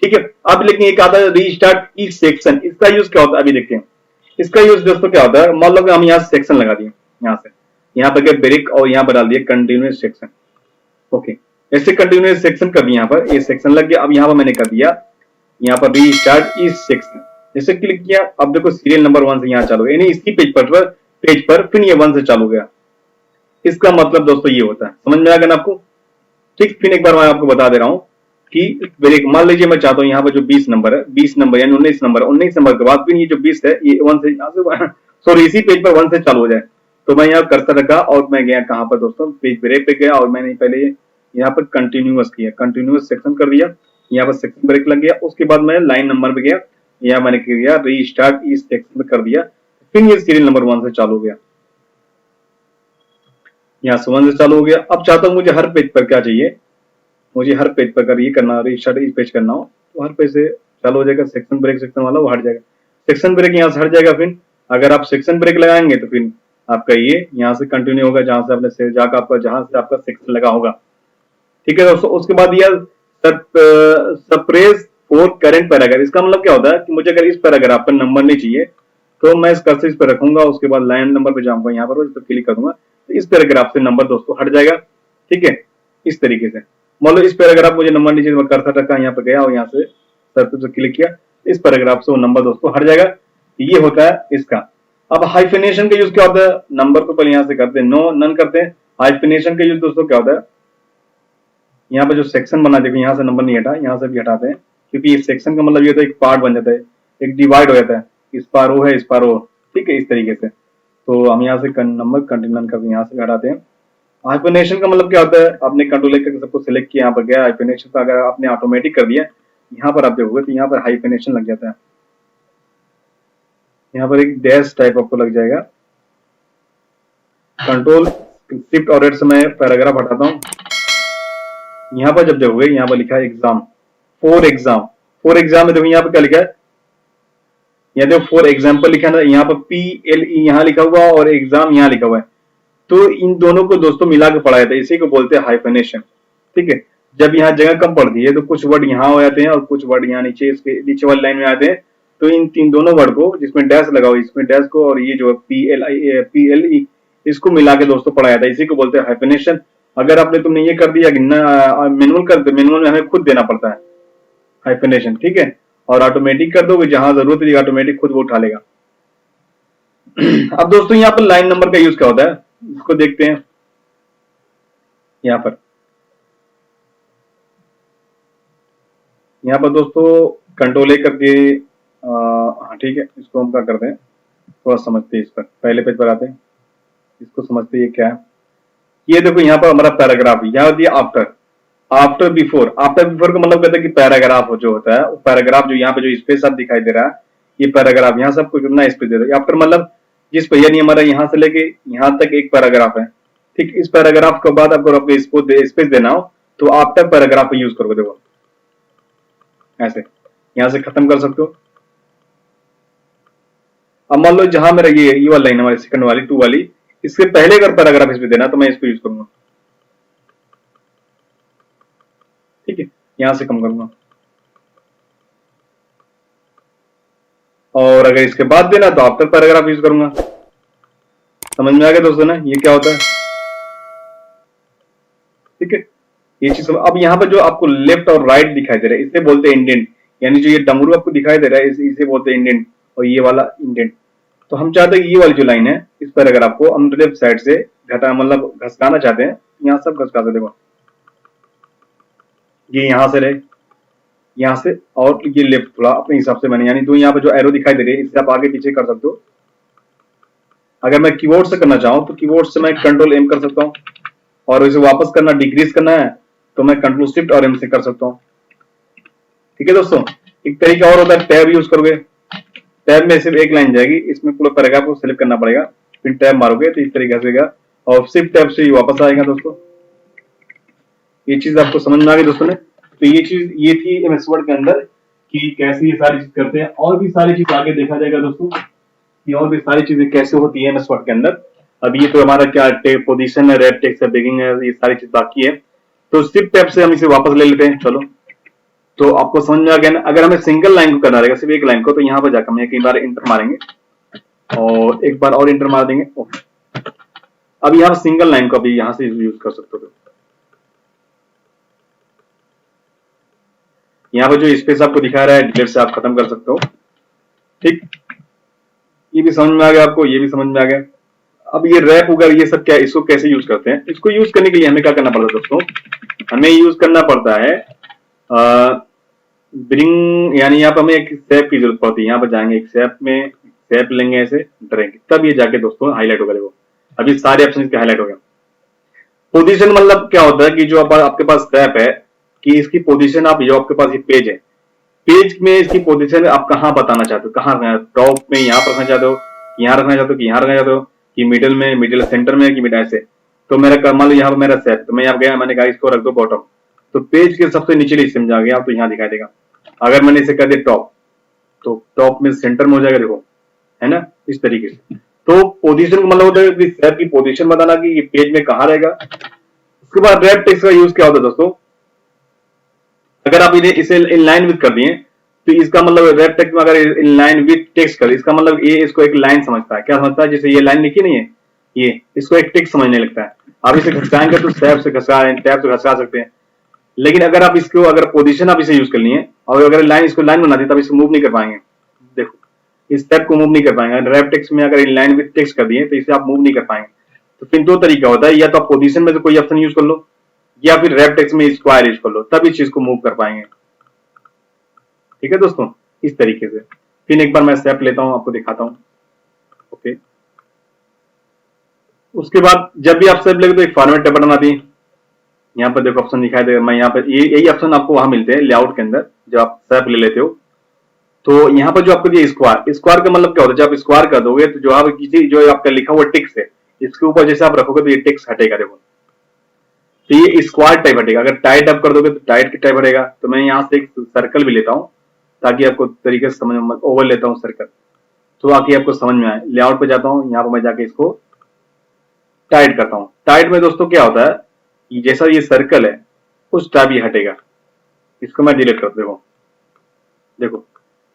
ठीक है, अब लेकिन एक आता है रीस्टार्ट ईच सेक्शन, इसका यूज क्या होता है अभी देखते हैं। इसका यूज दोस्तों क्या होता है, मान लो कि हम यहाँ सेक्शन लगा दिए, यहाँ पे ब्रेक और यहाँ पर डाल दिए कंटिन्यूस सेक्शन। ओके, ऐसे कंटिन्यूस सेक्शन कर दिया, यहाँ पर ये सेक्शन लग गया। अब यहाँ पर मैंने कर दिया यहाँ पर रीस्टार्ट इस सेक्शन, जैसे क्लिक किया, अब देखो सीरियल नंबर 1 से यहाँ चालू है, यानी इसी पेज पर फिर ये 1 से चालू गया। इसका मतलब दोस्तों ये होता है, समझ में आ गया ना आपको। ठीक, फिर एक बार मैं आपको बता दे रहा हूँ कि ब्रेक, मान लीजिए मैं चाहता हूँ यहाँ पर जो 20 नंबर है, 20 नंबर यानी 19 नंबर के बाद फिर ये जो 20 है ये 1 से सॉरी इसी पेज पर 1 से चालू हो जाए, तो मैं यहाँ कर्सर रखा और मैं गया कहाँ पर दोस्तों, पेज ब्रेक पे गया और मैंने पहले यहाँ पर कंटिन्यूस किया, कंटिन्यूस सेक्शन कर दिया, यहाँ पर सेक्शन ब्रेक लग गया। उसके बाद मैं लाइन नंबर पे गया, यहाँ मैंने किया रीस्टार्ट इस सेक्शन में कर दिया, फिर ये सीरियल नंबर 1 से चालू हो गया, यहाँ से 1 से चालू हो गया। अब चाहता हूँ मुझे हर पेज पर क्या चाहिए, मुझे हर पेज पर अगर ये करना रीस्टार्ट इस पेज करना हो तो हर पेज से चालू हो जाएगा, सेक्शन ब्रेक सेक्शन वाला वो हट जाएगा, सेक्शन ब्रेक यहाँ से हट जाएगा। फिर अगर आप सेक्शन ब्रेक लगाएंगे तो फिर आपका ये यहाँ से कंटिन्यू होगा जहां से आपने जाकर आपका जहां से आपका सेक्शन लगा होगा। ठीक है दोस्तों, उसके बाद यह सप्रेस फॉर करंट पैराग्राफ, इसका मतलब क्या होता है कि मुझे अगर इस पैराग्राफ पर नंबर नहीं चाहिए तो मैं इस कर्सर इस पर रखूंगा, उसके बाद लाइन नंबर पे जाऊंगा, यहाँ पर इस पर क्लिक करूंगा तो इस पैराग्राफ से नंबर दोस्तों हट जाएगा। ठीक है, इस तरीके से मान लो इस पैराग्राफ मुझे नंबर नहीं चाहिए, मैं कर्सर रखा यहाँ पे गया और यहाँ से सर्च से क्लिक किया, इस पैराग्राफ से वो नंबर दोस्तों हट जाएगा। ये होता है इसका। अब हाइफिनेशन का यूज क्या होता है, नंबर को पहले यहां से करते हैं, नो नन करते हैं। हाइफिनेशन का यूज दोस्तों क्या होता है, यहाँ पे जो सेक्शन बना, देखो यहाँ से नंबर नहीं हटा, यहाँ से भी हटाते हैं, क्योंकि इस सेक्शन का मतलब ये होता है एक पार्ट बन जाता है, एक डिवाइड हो जाता है, इस पार वो है, इस पार वो, ठीक है, इस तरीके से। तो हम यहाँ से नंबर कंटिन्यू करते हैं, यहाँ से हटाते हैं। हाइफिनेशन का मतलब क्या होता है, आपने कंट्रोल करके सबको सिलेक्ट किया, यहाँ पर गया हाइफिनेशन का, अगर आपने ऑटोमेटिक कर दिया, यहाँ पर आप देखोगे तो यहाँ पर हाइफिनेशन लग जाता है, यहाँ पर एक डैश टाइप आपको लग जाएगा। कंट्रोल शिफ्ट और रेड से मैं पैराग्राफ हटाता हूँ। यहाँ पर जब देखोगे यहाँ पर लिखा है exam, for exam, for exam में देखो यहाँ पर क्या लिखा है, यहाँ देखो फॉर एग्जाम्पल लिखा है ना, यहाँ पर PLE यहाँ लिखा हुआ और एग्जाम यहाँ लिखा हुआ है। तो इन दोनों को दोस्तों मिला के पढ़ा जाता है, इसी को बोलते हैं हाइफिनेशन, ठीक है। जब यहाँ जगह कम पड़ती है तो कुछ वर्ड यहाँ हो जाते हैं और कुछ वर्ड यहाँ नीचे इसके नीचे वाली लाइन में आते हैं। तो इन तीन दोनों वर्ड को, जिसमें डैश लगा हुआ, इसमें डैश को और ये जो PLE इसको मिला के दोस्तों पढ़ा जाता है, इसी को बोलते हैं हाइफिनेशन। अगर आपने तुमने ये कर दिया कि मैनुअल कर दे, मैनुअल में हमें खुद देना पड़ता है हाइफिनेशन, ठीक है। और ऑटोमेटिक कर दोगे, जहां जरूरत है ऑटोमेटिक खुद वो उठा लेगा। अब दोस्तों यहाँ पर लाइन नंबर का यूज क्या होता है, इसको देखते हैं। यहाँ पर दोस्तों कंट्रोल ए करके, हाँ ठीक है, इसको हम क्या करते हैं, थोड़ा समझते हैं, इस पर पहले पेज पर आते हैं, इसको समझते हैं ये क्या है। ये देखो यहाँ पर हमारा पैराग्राफ, यहाँ दिया after, after before, after before का मतलब कहता है कि पैराग्राफ जो होता है, पैराग्राफ जो यहाँ पे जो स्पेस आप दिखाई दे रहा है, ये पैराग्राफ, यहाँ से आपको कितना स्पेस दे रहा है। आफ्टर मतलब जिस पर, यानी हमारा यहाँ से लेके यहाँ तक एक पैराग्राफ है, ठीक। इस पैराग्राफ के बाद आपको स्पेस देना हो तो आफ्टर पैराग्राफ का यूज करोगे, देखो ऐसे यहाँ से खत्म कर सकते हो। अब मान लो जहां मेरा ये वाला लाइन हमारी सेकंड वाली 2 वाली, इससे पहले अगर पैराग्राफ इसमें देना तो मैं इसको यूज करूंगा, ठीक है, यहां से कम करूंगा। और अगर इसके बाद देना तो आफ्टर पैराग्राफ यूज करूंगा। समझ में आ गया दोस्तों ना ये क्या होता है, ठीक है, ये चीज। अब यहाँ पर जो आपको लेफ्ट और राइट दिखाई दे रहा है, इसे बोलते हैं इंडेंट, यानी जो ये डमरू आपको दिखाई दे रहा है इसे बोलते हैं इंडेंट, और ये वाला इंडेंट। तो हम चाहते हैं ये वाली जो लाइन है इस पैराग्राफ को हम लेफ्ट साइड से घटा, मतलब घसकाना चाहते हैं, यहाँ सब घसकाते, देखो ये यहाँ से रहे, यहाँ से, और ये लेफ्ट थोड़ा अपने हिसाब से मैंने, यानी दो यहाँ पे जो एरो दिखाई दे रही है इससे आप आगे पीछे कर सकते हो। अगर मैं कीबोर्ड से करना चाहूँ तो कीबोर्ड से मैं कंट्रोल M कर सकता हूँ, और इसे वापस करना, डिक्रीज करना है तो मैं कंट्रोल शिफ्ट और M से कर सकता हूँ, ठीक है दोस्तों। एक तरीका और होता है, टैब यूज करोगे, टैब में सिर्फ एक लाइन जाएगी, इसमें पूरा पैराग्राफ को सिलेक्ट करना पड़ेगा, फिर टैब मारोगे तो इस तरीके से, और शिफ्ट टैब से वापस आएगा दोस्तों। ये चीज आपको समझ में आ गई दोस्तों ने। तो ये चीज ये थी MS वर्ड के अंदर कि कैसे ये सारी चीज करते हैं, और भी सारी चीज आगे देखा जाएगा दोस्तों कि और भी सारी चीजें कैसे होती है MS वर्ड के अंदर। अब ये तो हमारा क्या पोजीशन है, रेड टेक्स्ट है, बिगिनिंग है, ये सारी चीज बाकी है। तो शिफ्ट टैब से हम इसे वापस ले लेते हैं, चलो। तो आपको समझ में आ गया ना। अगर हमें सिंगल लाइन को करना रहेगा, सिर्फ एक लाइन को, तो यहाँ पर जाकर हम एक बार इंटर मारेंगे और एक बार और इंटर मार देंगे। अब यहाँ सिंगल लाइन को अभी यहाँ से यूज कर सकते हो। यहाँ पर जो स्पेस आपको दिखा रहा है डिलीट से आप खत्म कर सकते हो, ठीक। ये भी समझ में आ गया आपको, ये भी समझ में आ गया। अब ये रैप वगैरह ये सब क्या, इसको कैसे यूज करते हैं, इसको यूज करने के लिए हमें क्या करना पड़ता है दोस्तों, हमें यूज करना पड़ता है ब्रिंग, यानी यहाँ पर हमें एक शेप की जरूरत पड़ती है। यहाँ पर जाएंगे, एक शेप में शेप लेंगे, ऐसे ड्रैग, तब ये जाके दोस्तों हाईलाइट होगा। देखो अभी सारे ऑप्शन इसके हाईलाइट हो गए। पोजीशन मतलब क्या होता है कि जो आपके पास शेप है कि इसकी पोजीशन, आप जो आपके पास ये पेज है, पेज में इसकी पोजीशन आप कहाँ बताना चाहते हो, कहाँ, टॉप में यहाँ पर रखना चाहते हो, यहाँ रखना चाहते हो, कि यहाँ रखना चाहते हो, कि मिडिल में, मिडिल सेंटर में, कि मिड ऐसे। तो मेरा मान लो यहाँ पर मेरा शेप, तो मैं यहाँ गया, मैंने कहा इसको रख दो बॉटम, तो पेज के सबसे निचले हिस्से में जा गया, तो यहाँ दिखाई देगा। अगर मैंने इसे कर दिया टॉप, तो टॉप में सेंटर में हो जाएगा, देखो है ना, इस तरीके से। तो पोजीशन का मतलब होता है कि शेप की पोजीशन बताना कि ये पेज में कहाँ रहेगा। उसके बाद रैप टेक्स्ट का यूज क्या होता है दोस्तों, अगर आप इसे इनलाइन विद कर दिए तो इसका मतलब रैप टेक्स्ट में अगर इनलाइन विद टेक्स्ट कर, इसका मतलब ये इसको एक लाइन समझता है। क्या समझता है, जैसे ये लाइन लिखी नहीं है, ये इसको एक टेक्स्ट समझने लगता है। आप इसे घसकाएंगे तो टैब से घसका सकते हैं। लेकिन अगर आप इसको, अगर पोजीशन आप इसे यूज कर लिए और अगर लाइन, इसको लाइन बना दी, तब इसको मूव नहीं कर पाएंगे। देखो इस टैब को मूव नहीं कर पाएंगे। रैप टेक्स्ट में अगर इनलाइन विद टेक्स्ट कर दिए तो इसे आप मूव नहीं कर पाएंगे। तो फिर दो तरीका होता है, या तो आप पोजीशन में से कोई ऑप्शन यूज कर लो, या फिर रैप टेक्स्ट में स्क्वायर यूज कर लो, तब इस चीज को मूव कर पाएंगे। ठीक है दोस्तों, इस तरीके से। फिर एक बार मैं स्टेप लेता हूं, आपको दिखाता हूं। ओके, उसके बाद जब भी आप स्टेप लेंगे तो एक फॉर्मेट टैब बटन आती है। यहाँ पर देखो ऑप्शन दिखाई देगा, मैं यहाँ पर यही ऑप्शन आपको वहां मिलते हैं लेआउट के अंदर जब आप स्टेप ले लेते हो। तो यहाँ पर जो आपको दिया स्क्वायर, स्क्वायर का मतलब क्या होता है, जब आप स्क्वायर कर दोगे तो जो आप किसी जो आपका लिखा हुआ टेक्स्ट है इसके ऊपर जैसे आप रखोगे तो ये टेक्स्ट हटेगा। देखो, तो ये स्क्वायर टाइप हटेगा। अगर टाइट आप कर दोगे तो टाइट की टाइप हटेगा। तो मैं यहाँ से एक सर्कल भी लेता हूँ ताकि आपको तरीके से समझ में, ओवर लेता हूँ सर्कल तो आके आपको समझ में आए। लेआउट पे जाता हूँ, यहाँ पर मैं जाके इसको टाइट करता हूँ। टाइट में दोस्तों क्या होता है, कि जैसा ये सर्कल है उस टाइप ये हटेगा। इसको मैं डिलीट कर देखो, देखो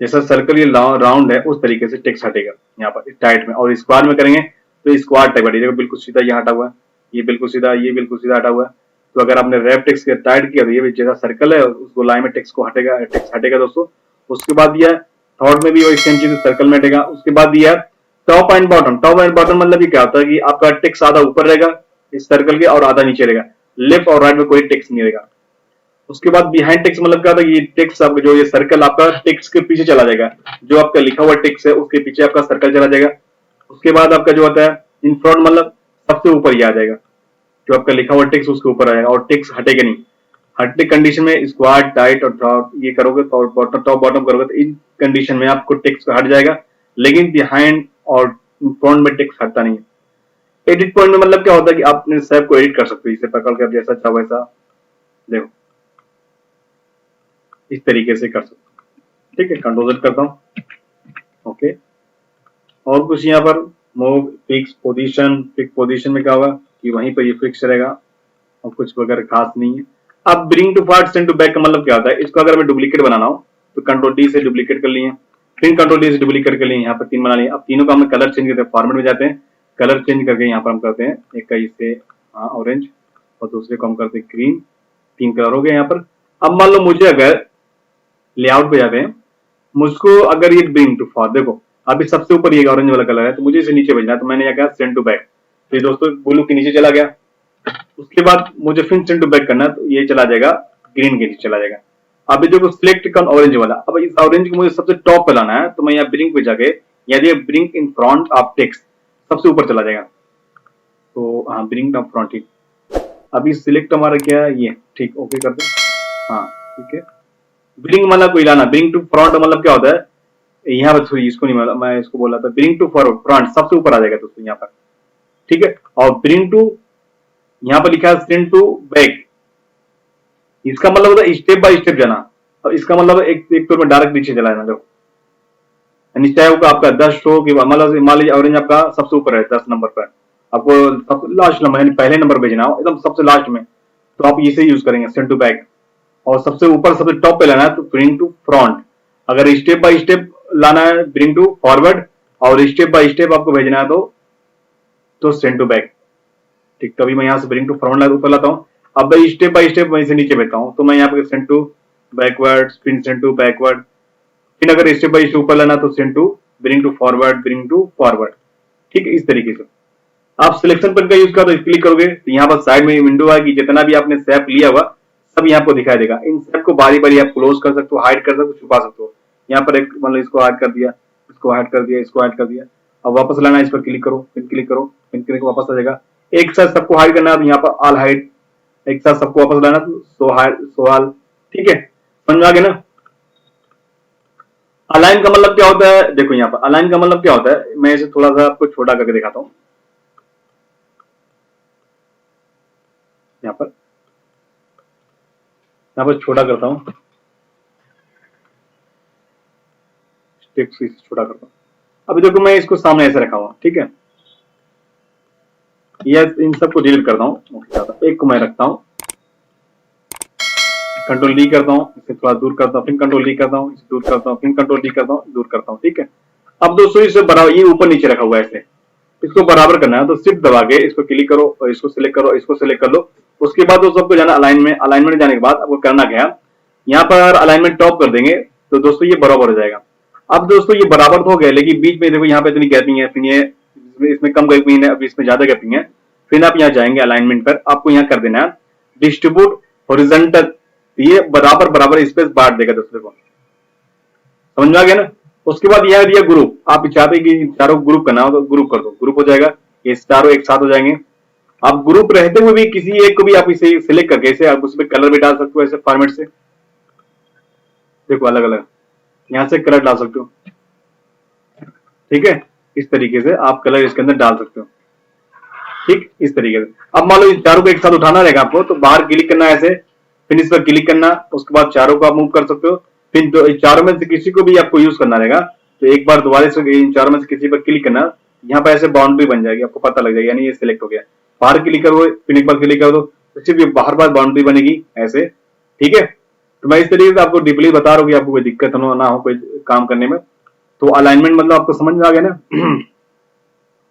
जैसा सर्कल ये राउंड है उस तरीके से टेक्स्ट हटेगा यहाँ पर टाइट में। और स्क्वायर में करेंगे तो स्क्वायर टाइप हटेगा, बिल्कुल सीधा ये हटा हुआ है, ये बिल्कुल सीधा, ये बिल्कुल सीधा हटा हुआ है। तो अगर आपने रैप टेक्स्ट टाइट किया तो ये जैसा सर्कल है उसको लाइन में टेक्स्ट को हटेगा, टेक्स्ट हटेगा दोस्तों। उसके बाद दिया है थॉट में भी वही सेम चीज सर्कल में हटेगा। उसके बाद दिया है top and bottom. Top and bottom मतलब ये क्या होता है कि आपका टेक्स्ट आधा ऊपर रहेगा इस सर्कल के और आधा नीचे रहेगा, लेफ्ट और राइट में कोई टेक्स्ट नहीं रहेगा। उसके बाद बिहाइंड टेक्स्ट मतलब क्या होता है, ये टेक्स्ट आपका जो ये सर्कल आपका टेक्स्ट के पीछे चला जाएगा, जो आपका लिखा हुआ टेक्स्ट है उसके पीछे आपका सर्कल चला जाएगा। उसके बाद आपका जो होता है इन फ्रंट मतलब सबसे ऊपर ही आ जाएगा, जो आपका लिखा हुआ टेक्स्ट उसके ऊपर आएगा और टेक्स्ट हटेगा नहीं। हटने कंडीशन में स्क्वायर टाइट और टॉप ये करोगे तो बॉटम टॉप बॉटम करोगे तो इन कंडीशन में आपको टेक्स्ट हट जाएगा, लेकिन बिहाइंड और फ्रंट में टेक्स्ट हटता नहीं है। एडिट पॉइंट में मतलब क्या होता है कि आप अपने स्टेप को एडिट कर सकते हो, इसे पकड़ कर जैसा चाहो वैसा देखो इस तरीके से कर सकते हो। ठीक है, कंट्रोल Z करता हूँ। ओके, और कुछ यहाँ पर move fix position, fix position में क्या होगा कि वहीं पर ये फिक्स रहेगा और कुछ वगैरह खास नहीं है। अब bring to forward send to back का मतलब क्या होता है, इसको अगर मैं डुप्लीकेट बनाना हो तो कंट्रोल D से डुप्लीकेट कर लिए, फिर कंट्रोल D से डुप्लीकेट कर लिए, यहाँ पर 3 बना लिए। अब तीनों का हम कलर चेंज करते हैं, फॉर्मेट में जाते हैं, कलर चेंज करके यहाँ पर हम करते हैं एक का इसे ऑरेंज और दूसरे को हम करते हैं ग्रीन। 3 कलर हो गए यहाँ पर। अब मान लो मुझे अगर लेआउट पे जाते हैं, मुझको अगर ये ब्रिंग टू फॉरवर्ड, देखो अभी सबसे ऊपर ये ऑरेंज वाला कलर है तो मुझे इसे नीचे भेजना है, तो मैंने क्या सेंड टू बैक, तो दोस्तों ब्लू के नीचे चला गया। उसके बाद मुझे फिर सेंड टू बैक करना है तो ये चला जाएगा ग्रीन के नीचे चला जाएगा। अभी देखो सिलेक्ट कर ऑरेंज वाला, अब इस ऑरेंज को मुझे सबसे टॉप पे लाना है तो मैं यहाँ ब्रिंग पे जाके यदि bring in front of text सबसे ऊपर चला जाएगा। तो हाँ ब्रिंग ऑफ फ्रंट, ठीक। अभी सिलेक्ट हमारा क्या है ये, ठीक, ओके कर दो। हाँ ठीक है, ब्रिंग मतलब कोई लाना, ब्रिंग टू फ्रंट मतलब क्या होता है, यहाँ पर सॉरी इसको नहीं मतलब मैं इसको बोला था ब्रिंग टू फॉरवर्ड, फ्रंट सबसे ऊपर आ जाएगा दोस्तों यहाँ पर। ठीक है, और ब्रिंग टू यहाँ पर लिखा है सेंड टू बैक, इसका मतलब होता है स्टेप बाय स्टेप जाना। और इसका मतलब एक तो में डायरेक्ट नीचे चला जाना। जो चाहे होगा आपका 10 हो कि मतलब मान लीजिए ऑरेंज आपका सबसे ऊपर है 10 नंबर पर, आपको लास्ट नंबर यानी पहले नंबर भेजना हो एकदम सबसे लास्ट में, तो आप इसे यूज करेंगे सेंड टू बैक। और सबसे ऊपर सबसे टॉप पे लाना है तो ब्रिंग टू फ्रंट। अगर स्टेप बाय स्टेप लाना है ब्रिंग टू फॉरवर्ड और स्टेप बाय स्टेप आपको भेजना है तो सेंड टू बैक। ठीक, तो अभी मैं यहाँ से ब्रिंग टू फ्रंट ऊपर लाता हूँ। अब भाई स्टेप बाय स्टेप वहीं से नीचे भेजता हूँ, तो मैं यहाँ पे सेंड टू बैकवर्ड, फिर सेंड टू बैकवर्ड, फिर अगर स्टेप बाय स्टेप ऊपर लाना तो send to bring to forward, bring to forward. ठीक है, इस तरीके से आप सिलेक्शन पेन का यूज कर तो क्लिक करोगे तो यहाँ पर साइड में विंडो आएगी, जितना भी आपने स्टेप लिया हुआ सब यहाँ पर दिखाई देगा। इन स्टेप को बारी बारी आप क्लोज कर सकते हो, हाइड कर सकते हो, छुपा सकते हो। यहाँ पर एक मतलब इसको हाइड कर दिया, इसको हाइड कर दिया, इसको हाइड कर दिया। अब वापस लाना है, इस पर क्लिक करो, फिर क्लिक करो, फिर क्लिक वापस आ जाएगा। एक साथ सबको हाइड करना है तो यहाँ पर ऑल हाइड, एक साथ सबको वापस लाना तो सो हाइड सो ऑल। ठीक है, समझ में आ गया ना। अलाइन का मतलब क्या होता है, देखो यहाँ पर अलाइन का मतलब क्या होता है, मैं इसे थोड़ा सा आपको छोटा करके दिखाता हूँ। यहाँ पर छोटा करता हूँ, टेक्स्ट इसे छोटा करता हूँ। अभी देखो मैं इसको सामने ऐसे रखा हुआ, ठीक है, यह इन सबको डिलीट करता हूँ। एक को मैं रखता हूँ, कंट्रोल डी करता हूँ, इसे थोड़ा दूर करता हूँ, फिर कंट्रोल डी करता हूँ, इसे दूर करता हूँ, फिर कंट्रोल डी करता हूँ, दूर करता हूँ। ठीक है, अब दोस्तों इसे बराबर ये ऊपर नीचे रखा हुआ है, ऐसे इसको बराबर करना है तो शिफ्ट दबा के इसको क्लिक करो और इसको सिलेक्ट करो, इसको सिलेक्ट कर लो। उसके बाद दोस्तों आपको जाना अलाइनमेंट, अलाइनमेंट जाने के बाद आपको करना क्या है, यहाँ पर अलाइनमेंट टॉप कर देंगे तो दोस्तों ये बराबर हो जाएगा। अब दोस्तों ये बराबर तो हो गया, लेकिन बीच में देखो यहाँ पे इतनी गैपिंग है, फिर ये इसमें कम गैपिंग है, अब इसमें ज्यादा गैपिंग है। फिर आप यहाँ जाएंगे अलाइनमेंट पर, आपको यहाँ कर देना है डिस्ट्रीब्यूट हॉरिजॉन्टल, ये बराबर बराबर स्पेस बांट देगा दोस्तों को, समझ में आ गया ना। उसके बाद यहाँ दिया ग्रुप, आप चाहते कि चारों ग्रुप करना हो तो ग्रुप कर दो, ग्रुप हो जाएगा, ये चारों एक साथ हो जाएंगे। आप ग्रुप रहते हुए भी किसी एक को भी आप इसे सिलेक्ट करके इसे आप उसमें कलर भी डाल सकते हो ऐसे फॉर्मेट से, देखो अलग अलग यहाँ से कलर डाल सकते हो, ठीक है। इस तरीके से आप कलर इसके अंदर डाल सकते हो, ठीक, इस तरीके से। अब मान लो इन चारों को एक साथ उठाना रहेगा आपको, तो बाहर क्लिक करना है ऐसे, फिर इस पर क्लिक करना, उसके बाद चारों को आप मूव कर सकते हो। फिर चारों में से किसी को भी आपको यूज करना रहेगा, तो एक बार दोबारा से इन चारों में से किसी पर क्लिक करना, यहाँ पर ऐसे बाउंड्री बन जाएगी, आपको पता लग जाएगा, यानी ये सिलेक्ट हो गया। बाहर क्लिक करो, फिर एक बार क्लिक कर दो, तो सिर्फ बाहर बाहर बाउंड्री बनेगी ऐसे, ठीक है। तो मैं इस तरीके से आपको डीपली बता रहा हूँ कि आपको कोई दिक्कत ना हो कोई काम करने में। तो अलाइनमेंट मतलब आपको समझ में आ गया ना।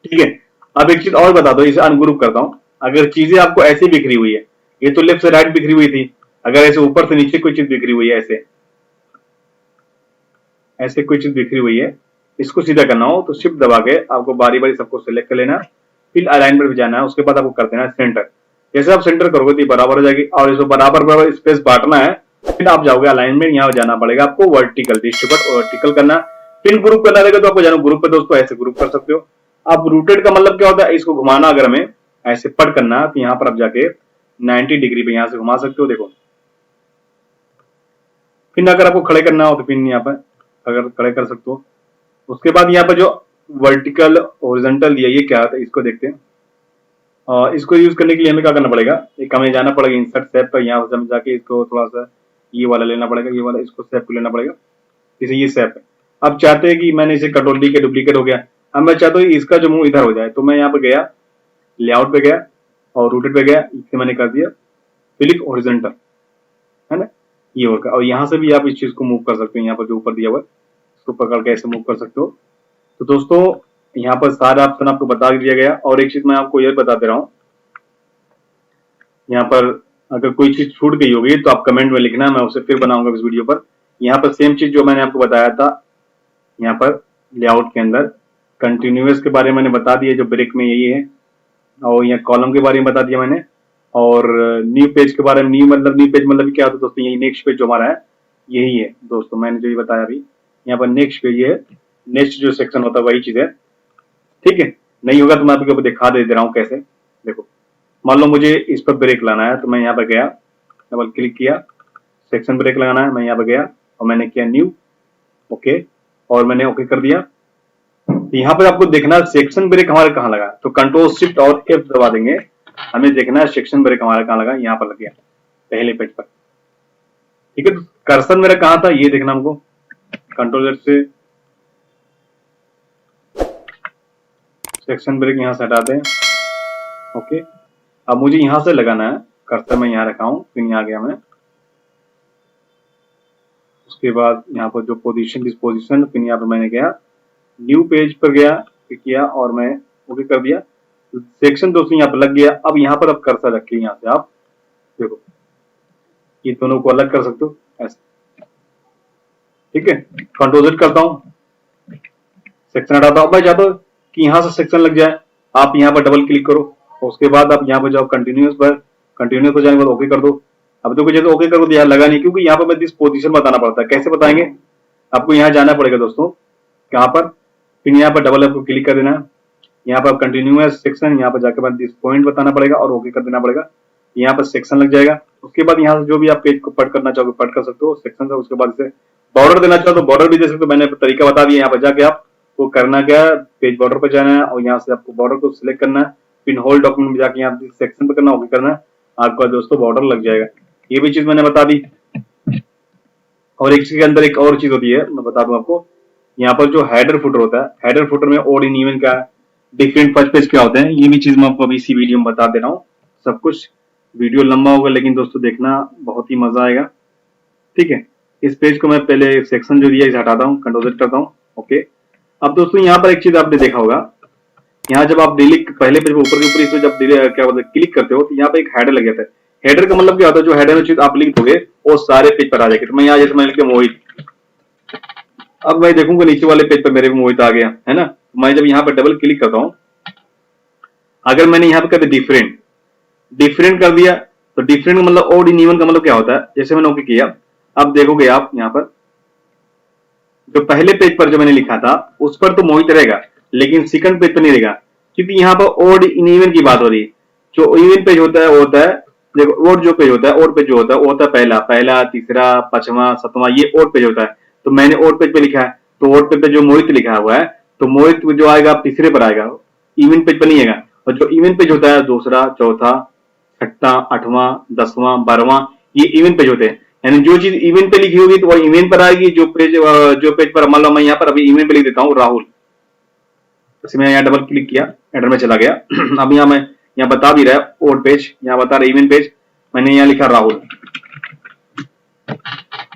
ठीक है। अब एक चीज और बता दो, इसे अनग्रुप करता हूं। अगर चीजें आपको ऐसी बिखरी हुई है, ये तो लेफ्ट से राइट बिखरी हुई थी, अगर ऐसे ऊपर से नीचे कोई चीज बिखरी हुई है, ऐसे ऐसे कोई चीज बिखरी हुई है, इसको सीधा करना हो तो शिफ्ट दबा के आपको बारी बारी सबको सिलेक्ट कर लेना, फिर अलाइनमेंट में जाना है, उसके बाद आपको कर देना है सेंटर। जैसे आप सेंटर करोगे तो बराबर हो जाएगी, और इसको बराबर बराबर स्पेस बांटना है, फिर आप जाओगे अलाइनमेंट, यहाँ जाना पड़ेगा आपको वर्टिकल, डिस्ट्रीब्यूट वर्टिकल करना, फिर ग्रुप करना रहेगा, तो आपको जाना ग्रुप पे, दोस्तों ऐसे ग्रुप कर सकते हो। अब रूटेड का मतलब क्या होता है, इसको घुमाना, अगर हमें ऐसे पट करना, तो यहाँ पर आप जाके 90 डिग्री पे यहाँ से घुमा सकते हो, देखो। फिर अगर आपको खड़े करना हो तो फिर यहाँ पर अगर खड़े कर सकते हो। उसके बाद यहाँ पर जो वर्टिकल हॉरिजॉन्टल दिया, ये क्या है इसको देखते हैं। इसको यूज करने के लिए हमें क्या करना पड़ेगा, एक हमें जाना पड़ेगा इंसर्ट शेप पर, यहाँ से जाके इसको थोड़ा सा ये वाला लेना पड़ेगा, ये वाला इसको शेप को लेना पड़ेगा, जैसे ये शेप है। अब चाहते हैं कि मैंने इसे कंट्रोल डी के डुप्लीकेट हो गया, अब मैं चाहता हूँ इसका जो मुंह इधर हो जाए, तो मैं यहाँ पे गया लेआउट पे गया और रूटेड पे गया, इसे मैंने कर दिया क्लिक हॉरिजॉन्टल, है ना, ये होगा। और यहाँ से भी आप इस चीज को मूव कर सकते हो, यहाँ पर जो ऊपर दिया हुआ है इसको पकड़ के ऐसे मूव कर सकते हो। तो दोस्तों यहाँ पर सारा ऑप्शन आपको बता दिया गया। और एक चीज मैं आपको यह बता दे रहा हूँ, यहाँ पर अगर कोई चीज छूट गई होगी तो आप कमेंट में लिखना, मैं उसे फिर बनाऊंगा इस वीडियो पर। यहाँ पर सेम चीज जो मैंने आपको बताया था, यहाँ पर लेआउट के अंदर कंटिन्यूअस के बारे में मैंने बता दिया, जो ब्रेक में यही है, और यहाँ कॉलम के बारे में बता दिया मैंने, और न्यू पेज के बारे में। न्यू पेज मतलब क्या होता है दोस्तों, यही नेक्स्ट पेज जो हमारा है यही है दोस्तों, मैंने जो ये बताया अभी, यहाँ पर नेक्स्ट पेज है, नेक्स्ट जो सेक्शन होता है वही चीज है, ठीक है। नहीं होगा तो मैं आपको दिखा दे रहा हूँ कैसे, देखो। मान लो मुझे इस पर ब्रेक लाना है, तो मैं यहाँ पर गया, डबल क्लिक किया, सेक्शन ब्रेक लगाना है, मैं यहाँ पर गया और मैंने किया न्यू, ओके, और मैंने ओके कर दिया। तो यहाँ पर आपको देखना सेक्शन ब्रेक हमारा कहाँ लगा, तो कंट्रोल शिफ्ट और एफ दबा देंगे, हमें देखना है सेक्शन ब्रेक हमारा कहाँ लगा, यहाँ पर लग गया पहले पेज पर, ठीक है। तो कर्सर मेरा कहाँ था ये देखना हमको, कंट्रोल जेड से सेक्शन ब्रेक यहाँ से हटाते हैं, ओके। अब मुझे यहाँ से लगाना है, कर्सर मैं यहाँ रखा हूँ, फिर यहाँ गया मैं, उसके बाद यहाँ पर जो पोजीशन दिस पोजीशन, फिर यहाँ पर मैंने गया न्यू पेज पर गया, क्लिक किया और मैं ओके कर दिया। सेक्शन दोस्तों यहाँ पर लग गया। अब यहाँ पर आप कर्सर रखिए, यहाँ से आप देखो ये दोनों को अलग कर सकते हो ऐसे, ठीक है। कंट्रोल जेड करता हूँ, सेक्शन हटाता हूँ। मैं चाहता हूँ कि यहाँ से सेक्शन लग जाए, आप यहाँ पर डबल क्लिक करो, उसके बाद आप यहाँ पर जाओ कंटिन्यूअस पर, कंटिन्यूअस पर जाने के बाद ओके कर दो। अब देखो जैसे ओके करो तो यहाँ लगा नहीं, क्योंकि यहाँ पर मैं दिस पोजीशन बताना पड़ता है। कैसे बताएंगे, आपको यहाँ जाना पड़ेगा दोस्तों, कहाँ पर, फिर यहाँ पर डबल एफ को क्लिक कर देना, यहाँ पर कंटिन्यूअस सेक्शन, यहाँ पर जाकर बाद दिस पॉइंट बताना पड़ेगा और ओके कर देना पड़ेगा, यहाँ पर सेक्शन लग जाएगा। उसके बाद यहाँ से जो भी आप पेज को पढ़ करना चाहोगे पढ़ कर सकते हो सेक्शन का। उसके बाद इसे बॉर्डर देना चाहो तो बॉर्डर भी दे सकते हो, मैंने तरीका बता दिया। यहाँ पर जाके आप को करना क्या है, पेज बॉर्डर पर जाना है और यहाँ से आपको बॉर्डर को सिलेक्ट करना है, फिर होल डॉक्यूमेंट में जाके यहाँ सेक्शन पर करना, ओके करना है, आपका दोस्तों बॉर्डर लग जाएगा। ये भी चीज मैंने बता दी। और एक चीज के अंदर एक और चीज होती है, मैं बता दूं आपको, यहाँ पर जो हेडर फुटर होता है, हेडर फुटर में ओड इन इवन का डिफरेंट फर्स्ट पेज क्या होते हैं, ये भी चीज मैं आपको अभी इसी वीडियो में बता दे रहा हूँ। सब कुछ वीडियो लंबा होगा लेकिन दोस्तों देखना बहुत ही मजा आएगा, ठीक है। इस पेज को मैं पहले सेक्शन जो दिया इसे हटाता हूँ, कंट्रोल जेड करता हूँ, ओके। अब दोस्तों यहाँ पर एक चीज आपने देखा होगा, यहाँ जब आप डिलीट पहले पेज ऊपर के ऊपर इसे जब क्या बोलते क्लिक करते हो तो यहाँ पे एक हेडर लग जाता है। हेडर का मतलब क्या होता है, जो हेडर में चीज आप लिख दोगे वो सारे पेज पर आ जाएगी। तो मैं यहाँ जैसे मैं लिख दिया मोहित, अब मैं देखूंगा नीचे वाले पेज पर मेरे को मोहित आ गया है ना। मैं जब यहाँ पर डबल क्लिक करता हूँ, अगर मैंने यहाँ पर कर दिया डिफरेंट, डिफरेंट कर दिया तो डिफरेंट का मतलब ओड इन इवन का मतलब क्या होता है, जैसे मैंने ओके किया, अब देखोगे आप यहाँ पर जो पहले पेज पर जो मैंने लिखा था उस पर तो मोहित रहेगा, लेकिन सेकंड पेज पर नहीं रहेगा, क्योंकि यहाँ पर ओड इन इवन की बात हो रही है। जो इवन पेज होता है वो होता है, देखो ओड जो पेज होता है, ओड पेज जो होता है वो होता है पहला, पहला, तीसरा, पांचवा, सातवां, ये ओड पेज होता है। तो मैंने ओड पेज पे लिखा है, तो ओड पेज पे जो मोहित लिखा हुआ है, तो मोहित जो आएगा तीसरे पर आएगा, इवन पेज पर नहीं आएगा। और जो इवन पेज होता है दूसरा, चौथा, छठा, आठवां, 10वां, 12वां, ये इवन पेज होते हैं। यानी जो चीज इवन पे लिखी होगी तो वो इवन पर आएगी। जो पेज पर मान लो मैं यहाँ पर अभी इवन पे लिख देता हूँ राहुल, जैसे मैं यहाँ डबल क्लिक किया, एडर में चला गया। अब यहाँ मैं यहाँ बता भी रहा है ओड पेज, यहाँ बता रहा है इवन पेज, मैंने यहाँ लिखा राहुल,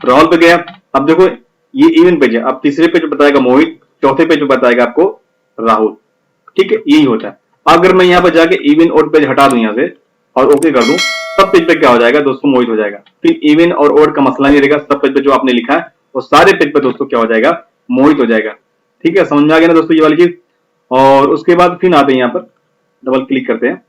राहुल पे गया। अब देखो ये इवन पेज है, अब तीसरे पेज पे बताएगा मोहित, चौथे पेज पे बताएगा आपको राहुल। ठीक है, यही होता है। अगर मैं यहाँ पर जाके इवन ओड पेज हटा दूं यहाँ से और ओके कर दूं, सब पेज पे क्या हो जाएगा दोस्तों, मोहित हो जाएगा। फिर इवन और ओड का मसला नहीं रहेगा, सब पेज पे जो आपने लिखा है वो सारे पेज पे दोस्तों क्या हो जाएगा, मोहित हो जाएगा। ठीक है, समझ में आ गया ना दोस्तों ये वाली चीज। और उसके बाद फिर आते हैं यहाँ पर, डबल क्लिक करते हैं,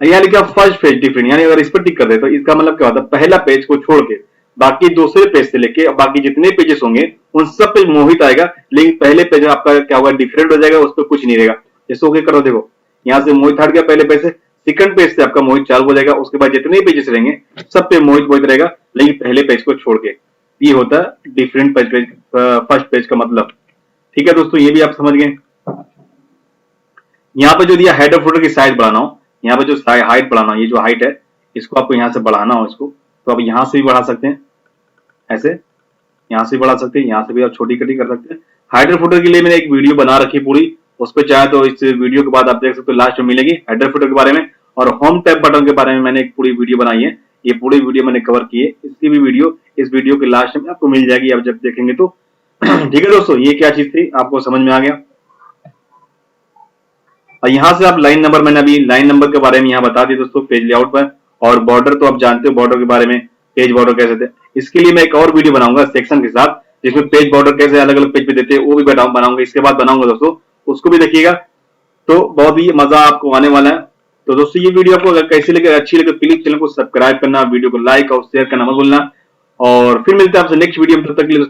यहाँ लिखा फर्स्ट पेज डिफरेंट, यानी अगर इस पर टिक कर दे तो इसका मतलब क्या होता है, पहला पेज को छोड़ के बाकी दूसरे पेज से लेके बाकी जितने पेजेस होंगे उन सब पे मोहित आएगा, लेकिन पहले पेज आपका क्या होगा, डिफरेंट हो जाएगा, उस पर कुछ नहीं रहेगा। जैसे ओके करो, देखो यहाँ से मोहित हट गया पहले पेज से, सेकंड पेज से आपका मोहित चालू हो जाएगा, उसके बाद जितने पेजेस रहेंगे सब पे मोहित मोहित रहेगा, लेकिन पहले पेज को छोड़ के। ये होता है डिफरेंट पेज, फर्स्ट पेज का मतलब। ठीक है दोस्तों, ये भी आप समझ गए। यहाँ पे जो दिया हेडर फुटर की साइज बढ़ाना हो, यहाँ पे जो हाइट बढ़ाना हो, ये जो हाइट है इसको आपको यहाँ से बढ़ाना हो इसको, तो आप यहाँ से भी बढ़ा सकते हैं, ऐसे यहाँ से बढ़ा सकते हैं, यहाँ से भी आप छोटी कटी कर सकते हैं। हेडर फुटर के लिए मैंने एक वीडियो बना रखी पूरी, उस पर चाहे तो इस वीडियो के बाद आप देख सकते हो, लास्ट में मिलेगी हेडर फुटर के बारे में। और होम टैब बटन के बारे में मैंने एक पूरी वीडियो बनाई है, ये पूरी वीडियो मैंने कवर की है, इसकी भी वीडियो इस वीडियो के लास्ट में आपको मिल जाएगी, आप जब देखेंगे तो। ठीक है दोस्तों, ये क्या चीज थी आपको समझ में आ गया। और यहाँ से आप लाइन नंबर, मैंने अभी लाइन नंबर के बारे में यहाँ बता दी दोस्तों पेज लेआउट पर। और बॉर्डर तो आप जानते हो बॉर्डर के बारे में, पेज बॉर्डर कैसे थे, इसके लिए मैं एक और वीडियो बनाऊंगा सेक्शन के साथ, जिसमें पेज बॉर्डर कैसे अलग अलग पेज पे देते हैं वो भी बनाऊंगा, इसके बाद बनाऊंगा दोस्तों, उसको भी देखिएगा, तो बहुत ही मजा आपको आने वाला है। तो दोस्तों ये वीडियो आपको अगर कैसी लगे, अच्छी लगे, प्लीज चैनल को सब्सक्राइब करना, वीडियो को लाइक और शेयर करना मत भूलना। और फिर मिलते हैं आपसे नेक्स्ट वीडियो में, तब तक के लिए